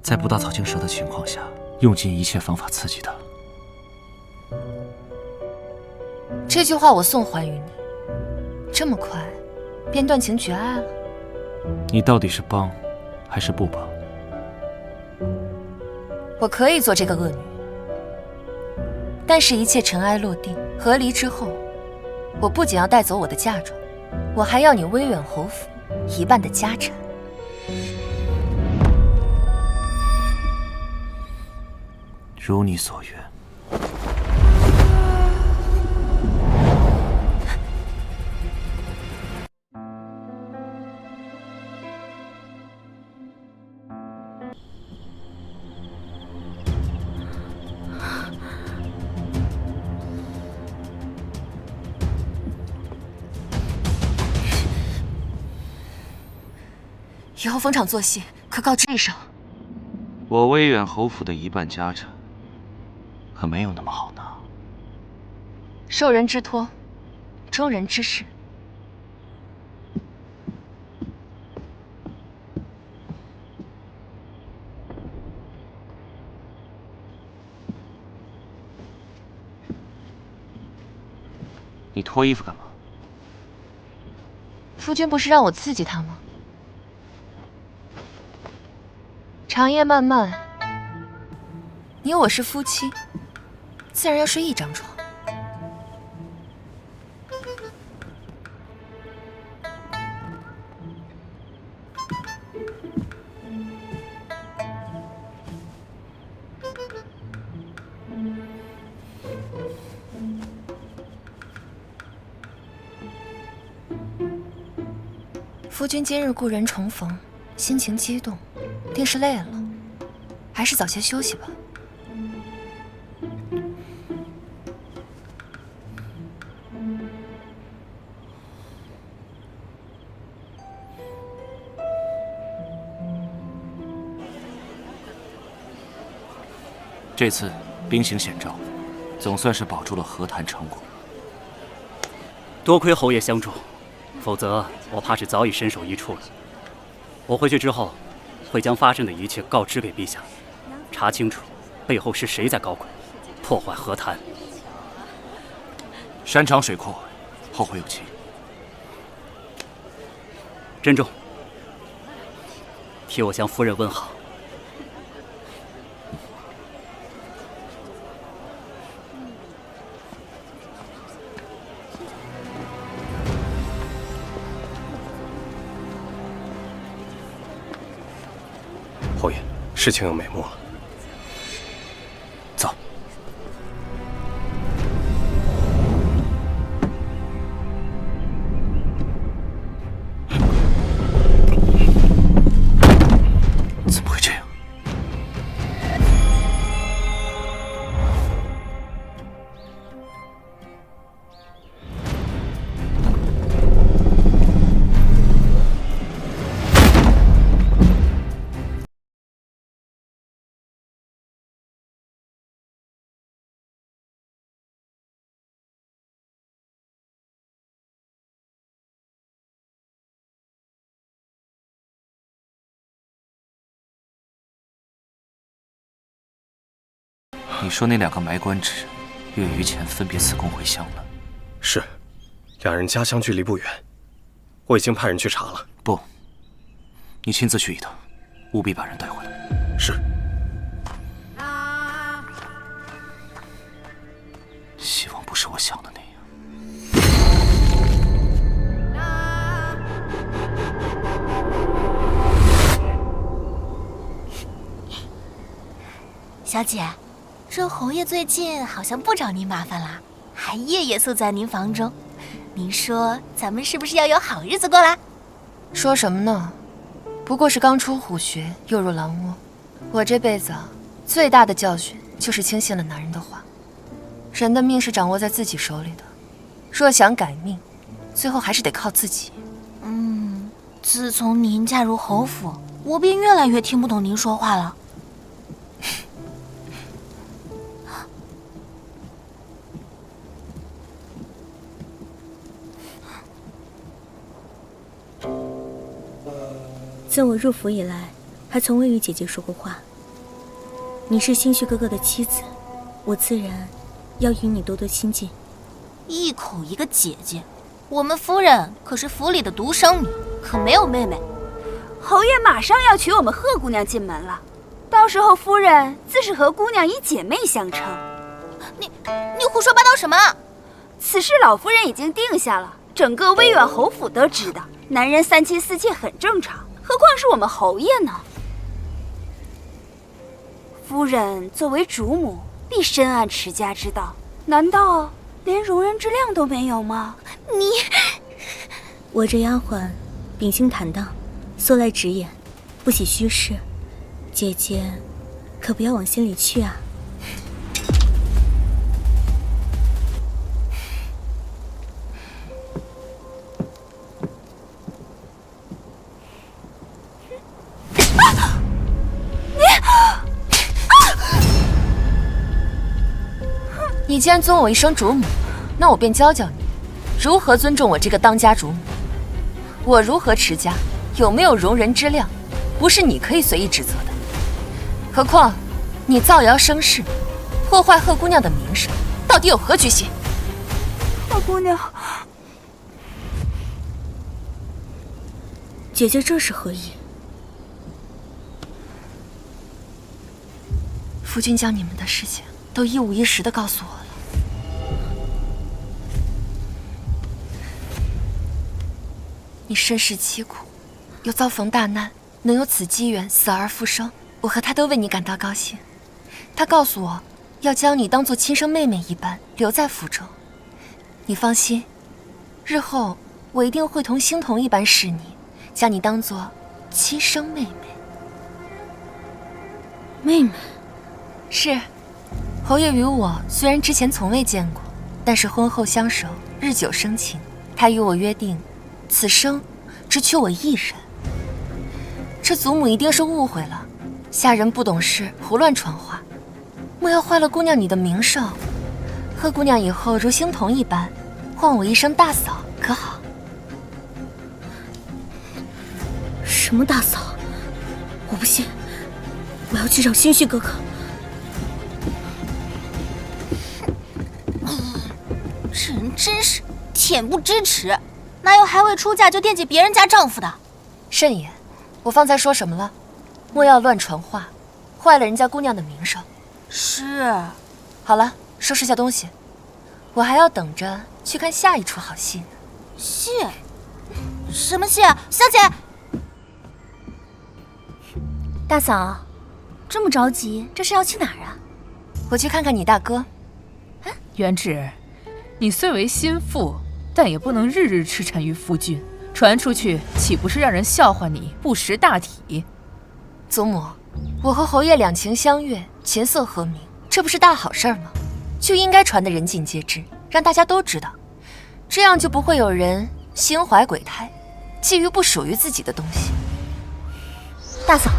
在不打草惊蛇的情况下，用尽一切方法刺激他。这句话我送还于你，这么快便断情绝爱了？你到底是帮还是不吧？我可以做这个恶女，但是一切尘埃落定、和离之后，我不仅要带走我的嫁妆，我还要你威远侯府一半的家产。如你所愿。以后逢场作戏，可告知一声。我威远侯府的一半家产，可没有那么好拿。受人之托，忠人之事。你脱衣服干嘛？夫君不是让我刺激他吗？长夜漫漫，你我是夫妻，自然要睡一张床。夫君今日故人重逢，心情激动，定是累了，还是早些休息吧。这次兵行险招，总算是保住了和谈成果。多亏侯爷相助，否则我怕是早已身首异处了。我回去之后，会将发生的一切告知给陛下，查清楚背后是谁在搞鬼，破坏和谈。山长水阔，后会有期。珍重，替我向夫人问好。侯爷，事情有眉目了。走。怎么会这样？你说那两个埋官之人，月余前分别辞宫回乡了。是，两人家乡距离不远，我已经派人去查了。不，你亲自去一趟，务必把人带回来。是。希望不是我想的那样。小姐，这侯爷最近好像不找您麻烦啦，还夜夜宿在您房中。您说咱们是不是要有好日子过啦？说什么呢？不过是刚出虎穴，又入狼窝。我这辈子最大的教训就是轻信了男人的话。人的命是掌握在自己手里的，若想改命，最后还是得靠自己。自从您嫁入侯府，我便越来越听不懂您说话了。自我入府以来，还从未与姐姐说过话。你是兴许哥哥的妻子，我自然要与你多多亲近。一口一个姐姐，我们夫人可是府里的独生女，可没有妹妹。侯爷马上要娶我们贺姑娘进门了，到时候夫人自是和姑娘以姐妹相称。你胡说八道什么？此事老夫人已经定下了，整个威远侯府都知道，男人三妻四妾很正常，何况是我们侯爷呢？夫人作为主母，必深谙持家之道，难道连容人之量都没有吗？我这丫鬟秉性坦荡，素赖直言，不喜虚饰，姐姐可不要往心里去啊。你既然尊我一声主母，那我便教教你，如何尊重我这个当家主母。我如何持家，有没有容人之量，不是你可以随意指责的。何况你造谣生事，破坏贺姑娘的名声，到底有何居心？贺姑娘，姐姐这是何意？夫君将你们的事情都一五一十地告诉我了。你身世凄苦，又遭逢大难，能有此机缘死而复生，我和他都为你感到高兴。他告诉我，要将你当作亲生妹妹一般留在府中。你放心，日后我一定会同欣桐一般视你，将你当作亲生妹妹。妹妹？是。侯爷与我虽然之前从未见过，但是婚后相守，日久生情。他与我约定，此生只娶我一人。这祖母一定是误会了，下人不懂事，胡乱传话，莫要坏了姑娘你的名声。贺姑娘以后如欣桐一般，唤我一声大嫂，可好？什么大嫂？我不信，我要去找兴旭哥哥。这人真是恬不知耻，哪有还未出嫁就惦记别人家丈夫的？慎言，我方才说什么了？莫要乱传话，坏了人家姑娘的名声。是。好了，收拾下东西，我还要等着去看下一出好戏呢。戏？什么戏？小姐。大嫂，这么着急，这是要去哪儿啊？我去看看你大哥。元芷，你虽为心腹，但也不能日日痴缠于夫君，传出去岂不是让人笑话你不识大体？祖母，我和侯爷两情相悦，琴瑟和鸣，这不是大好事吗？就应该传得人尽皆知，让大家都知道，这样就不会有人心怀鬼胎，觊觎不属于自己的东西。大嫂，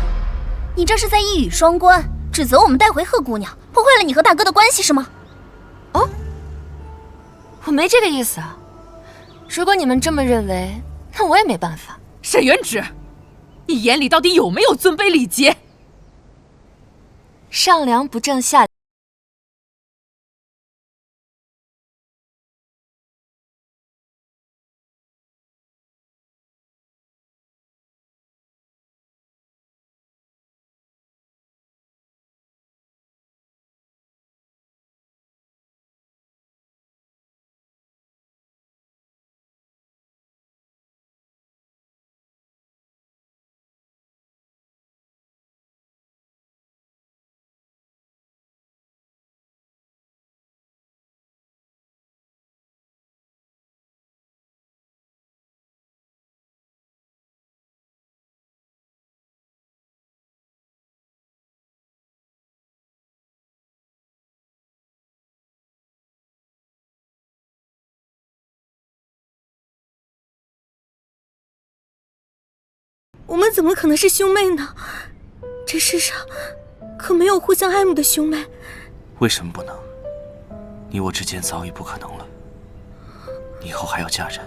你这是在一语双关，指责我们带回贺姑娘，破坏了你和大哥的关系是吗？哦，我没这个意思啊。如果你们这么认为，那我也没办法。沈元芷，你眼里到底有没有尊卑礼节？上梁不正下。我们怎么可能是兄妹呢？这世上可没有互相爱慕的兄妹。为什么不能？你我之间早已不可能了。以后还要嫁人，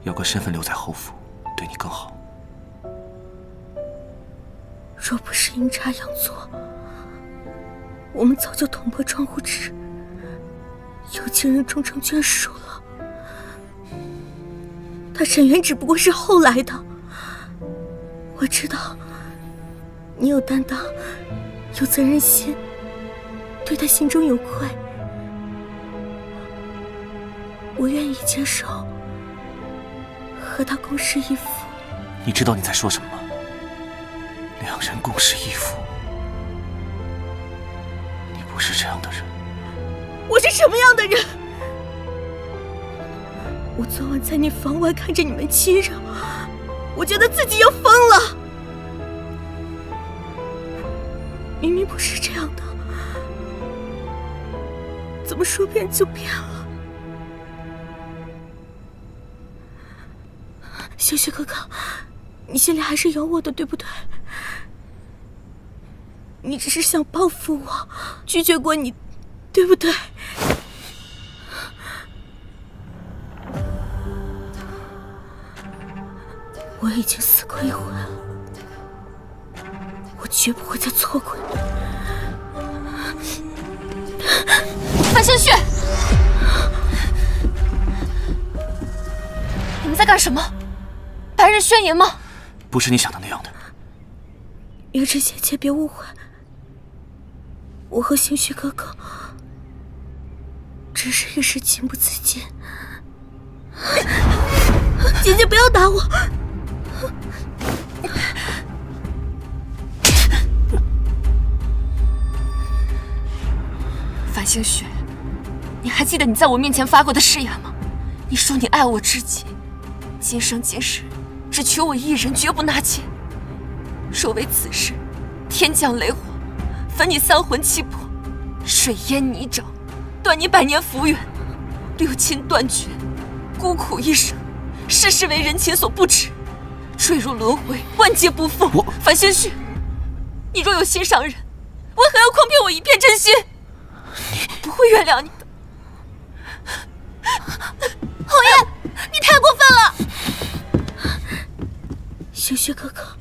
有个身份留在侯府，对你更好。若不是阴差阳错，我们早就捅破窗户纸，有情人终成眷属了。他沈渊只不过是后来的。我知道你有担当，有责任心，对他心中有愧。我愿意接受和他共侍一夫。你知道你在说什么吗？两人共侍一夫，你不是这样的人。我是什么样的人？我昨晚在你房外看着你们亲热，我觉得自己要疯了。明明不是这样的，怎么说变就变了？小雪哥哥，你心里还是有我的，对不对？你只是想报复我，拒绝过你，对不对？我已经死过一回了，我绝不会再错过你。范香雪，你们在干什么？白日宣言吗？不是你想的那样的。月之姐姐，别误会，我和星虚哥哥只是一时情不自禁。姐姐，不要打我！范星雪，你还记得你在我面前发过的誓言吗？你说你爱我至极，今生今世只求我一人，绝不纳妾。若为此事，天降雷火，焚你三魂七魄，水淹泥沼，断你百年福缘，六亲断绝，孤苦一生，世世为人情所不齿，坠入轮回，万劫不复。范星雪，你若有心上人，为何要诓骗我一片真心？我不会原谅你的。侯爷，你太过分了！星虚哥哥，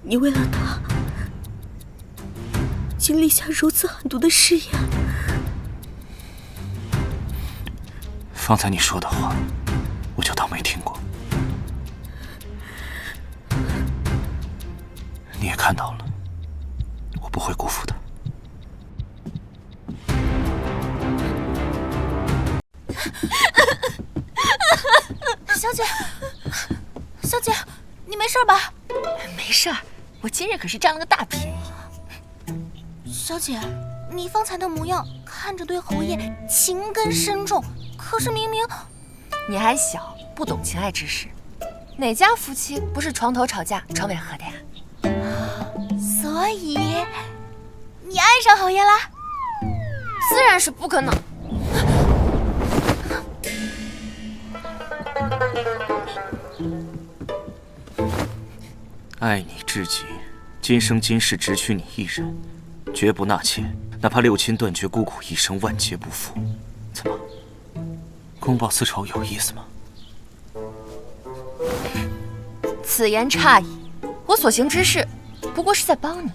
你为了他竟立下如此狠毒的誓言。方才你说的话，我就当没听过。你也看到了，我不会辜负的。小姐，小姐，你没事吧？没事儿，我今日可是占了个大便宜。小姐，你方才的模样看着对侯爷情根深重，可是明明……你还小，不懂情爱之事。哪家夫妻不是床头吵架床尾和的呀？所以你爱上侯爷啦？自然是不可能。爱你至极，今生今世只娶你一人，绝不纳妾，哪怕六亲断绝，孤苦一生，万劫不复。怎么，公报私仇有意思吗？此言差矣，我所行之事不过是在帮你。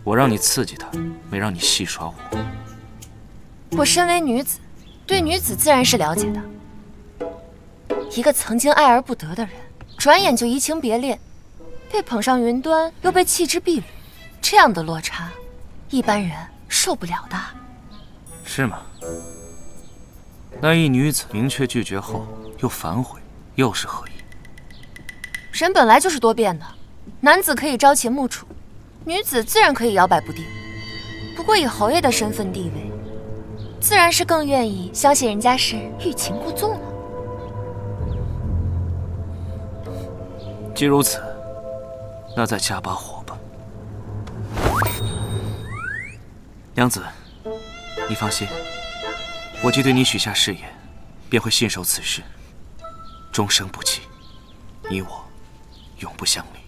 我让你刺激他，没让你戏耍我。我身为女子，对女子自然是了解的。一个曾经爱而不得的人，转眼就移情别恋，被捧上云端，又被弃之敝履，这样的落差，一般人受不了的。是吗？那一女子明确拒绝后又反悔，又是何意？人本来就是多变的，男子可以朝秦暮楚，女子自然可以摇摆不定。不过以侯爷的身份地位，自然是更愿意相信人家是欲擒故纵了。既如此，那再加把火吧。娘子，你放心，我既对你许下誓言，便会信守此事，终生不弃，你我永不相离。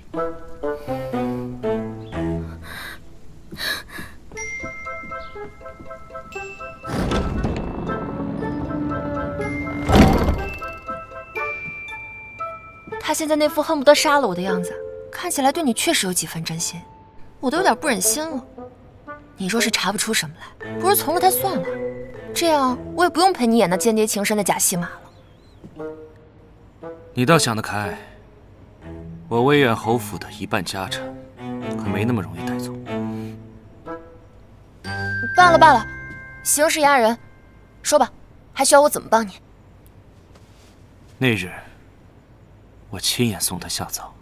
他现在那副恨不得杀了我的样子，看起来对你确实有几分真心，我都有点不忍心了。你若是查不出什么来，不如从了他算了，这样我也不用陪你演那间谍情深的假戏码了。你倒想得开，我威远侯府的一半家产，可没那么容易带走。罢了罢了，形势压人，说吧，还需要我怎么帮你？那日，我亲眼送他下葬。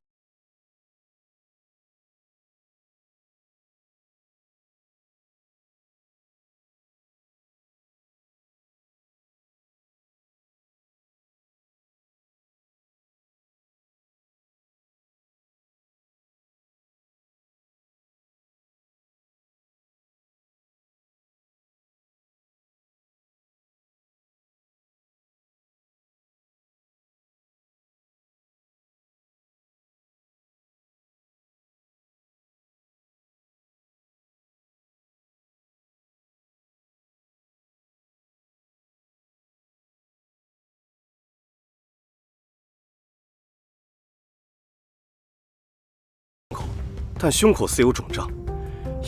但胸口似有肿胀，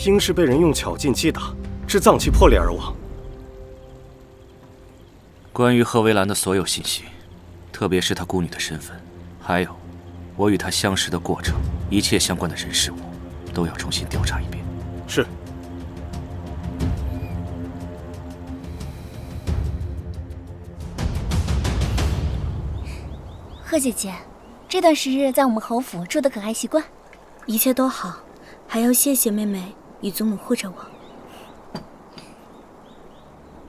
应是被人用巧劲击打，致脏器破裂而亡。关于贺薇兰的所有信息，特别是她孤女的身份，还有我与她相识的过程，一切相关的人事物，都要重新调查一遍。是。贺姐姐，这段时日在我们侯府住的可还习惯？一切都好，还要谢谢妹妹与祖母护着我。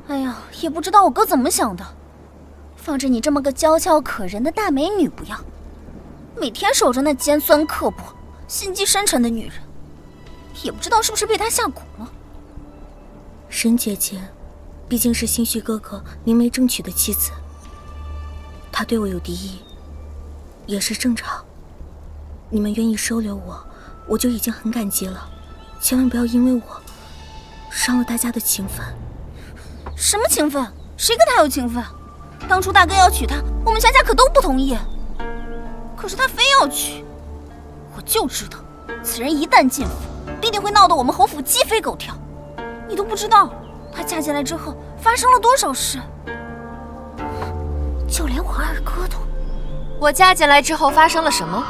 哎呀，也不知道我哥怎么想的，放着你这么个娇俏可人的大美女不要，每天守着那尖酸刻薄、心机深沉的女人，也不知道是不是被他下蛊了。沈姐姐，毕竟是心绪哥哥明媒正娶的妻子，她对我有敌意，也是正常。你们愿意收留我，我就已经很感激了。千万不要因为我伤了大家的情分。什么情分？谁跟他有情分？当初大哥要娶她，我们全家可都不同意。可是他非要娶，我就知道，此人一旦进府，必定会闹得我们侯府鸡飞狗跳。你都不知道，她嫁进来之后发生了多少事，就连我二哥都……我嫁进来之后发生了什么？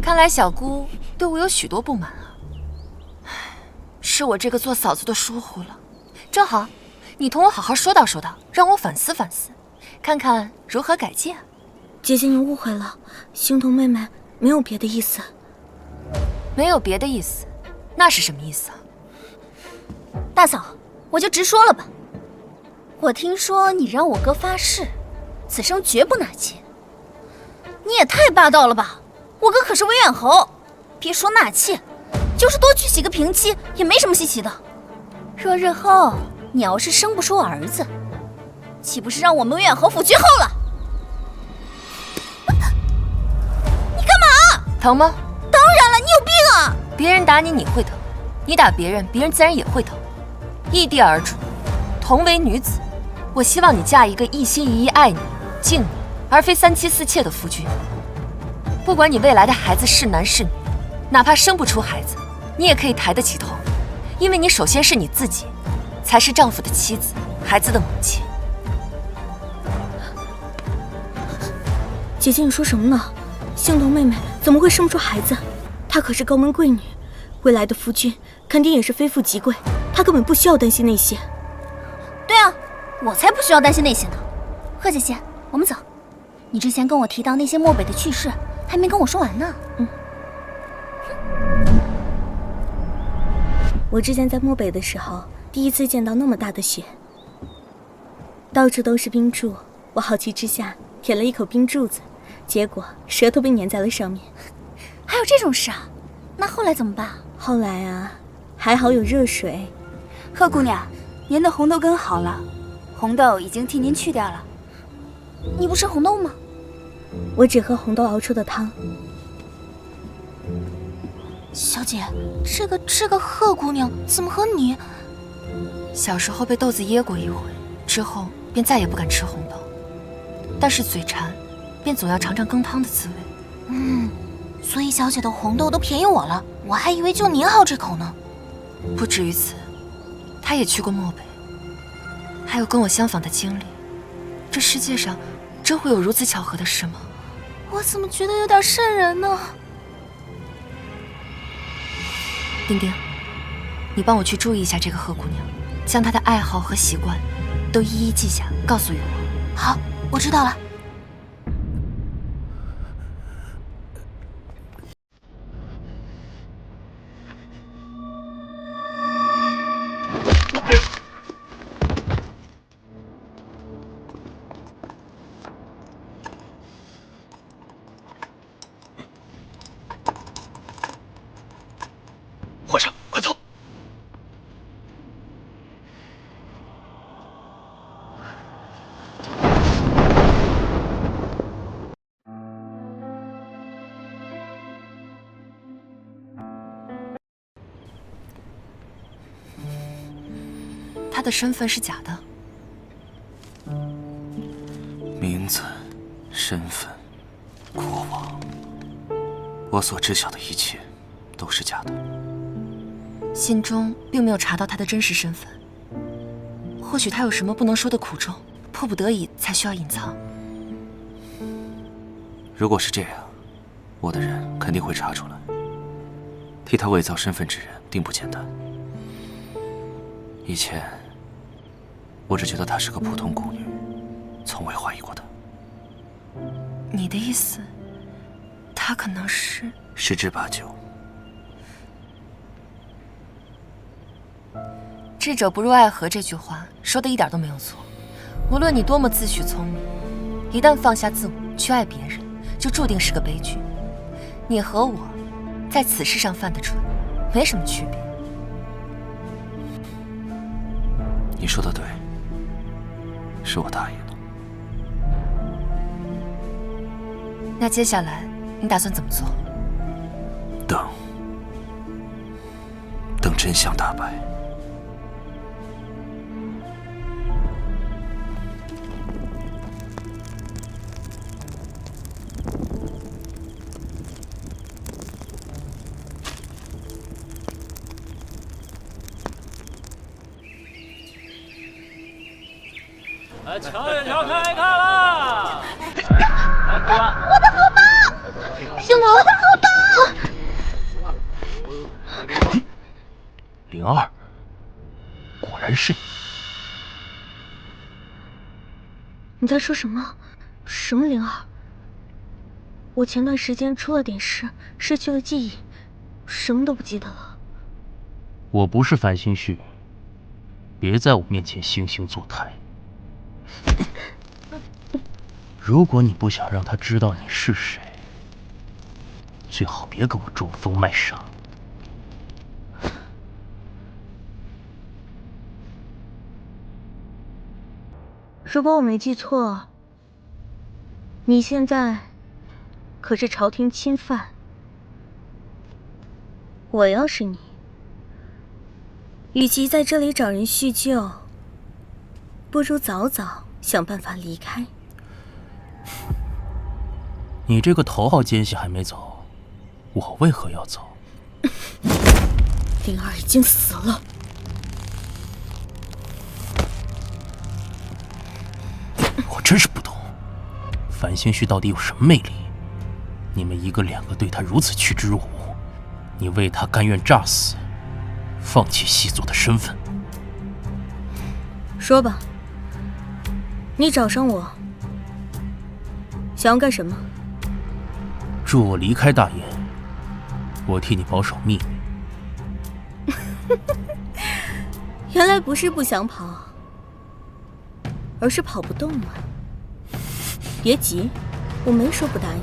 看来小姑对我有许多不满啊，是我这个做嫂子的疏忽了。正好，你同我好好说道说道，让我反思反思，看看如何改进。姐姐，你误会了，心疼妹妹没有别的意思。没有别的意思，那是什么意思啊？大嫂，我就直说了吧。我听说你让我哥发誓，此生绝不纳妾。你也太霸道了吧！我哥可是威远侯，别说纳妾，就是多娶几个平妻也没什么稀奇的。若日后你要是生不出儿子，岂不是让我们威远侯府绝后了？你干嘛？疼吗？当然了，你有病啊！别人打你你会疼，你打别人，别人自然也会疼。异地而处，同为女子，我希望你嫁一个一心一意爱你、敬你，而非三妻四妾的夫君。不管你未来的孩子是男是女，哪怕生不出孩子，你也可以抬得起头，因为你首先是你自己，才是丈夫的妻子，孩子的母亲。姐姐，你说什么呢？心疼妹妹怎么会生不出孩子？她可是高门贵女，未来的夫君肯定也是非富即贵，她根本不需要担心那些。对啊，我才不需要担心那些呢。贺姐姐，我们走。你之前跟我提到那些漠北的趣事，还没跟我说完呢。我之前在漠北的时候，第一次见到那么大的雪，到处都是冰柱。我好奇之下舔了一口冰柱子，结果舌头被粘在了上面。还有这种事啊？那后来怎么办？后来啊，还好有热水。贺姑娘，您的红豆羹好了，红豆已经替您去掉了。你不吃红豆吗？我只喝红豆熬出的汤。小姐，这个贺姑娘怎么和你？小时候被豆子噎过一回，之后便再也不敢吃红豆，但是嘴馋，便总要尝尝羹汤的滋味。所以小姐的红豆都便宜我了，我还以为就您好这口呢。不止于此，她也去过漠北，还有跟我相仿的经历。这世界上真会有如此巧合的事吗？我怎么觉得有点瘆人呢？丁丁，你帮我去注意一下这个贺姑娘，将她的爱好和习惯都一一记下，告诉于我。好，我知道了。换上，快走！他的身份是假的。名字、身份、过往，我所知晓的一切都是假的。信中并没有查到他的真实身份，或许他有什么不能说的苦衷，迫不得已才需要隐藏。如果是这样，我的人肯定会查出来。替他伪造身份之人并不简单。以前，我只觉得她是个普通宫女，从未怀疑过她。你的意思，她可能是？十之八九。智者不入爱河这句话说的一点都没有错。无论你多么自诩聪明，一旦放下自我去爱别人，就注定是个悲剧。你和我，在此事上犯的蠢，没什么区别。你说的对，是我大意了。那接下来你打算怎么做？等真相大白。瞧一瞧，看一看啦！我的荷包，是我的荷包。灵儿，果然是你。你在说什么？什么灵儿？我前段时间出了点事，失去了记忆，什么都不记得了。我不是烦心絮，别在我面前惺惺作态。如果你不想让他知道你是谁，最好别给我装疯卖傻。如果我没记错，你现在可是朝廷钦犯。我要是你，与其在这里找人叙旧，不如早早想办法离开。你这个头号奸细还没走，我为何要走？灵儿已经死了。我真是不懂，烦心絮到底有什么魅力？你们一个两个对他如此趋之若鹜，你为他甘愿诈死，放弃细作的身份。说吧，你找上我，想要干什么？助我离开大燕，我替你保守秘密。原来不是不想跑，而是跑不动嘛。别急，我没说不答应。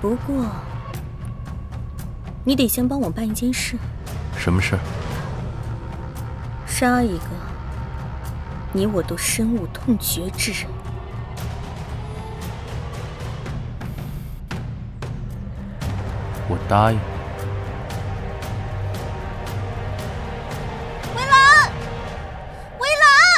不过，你得先帮我办一件事。什么事？杀一个你我都深恶痛绝之人。我答应。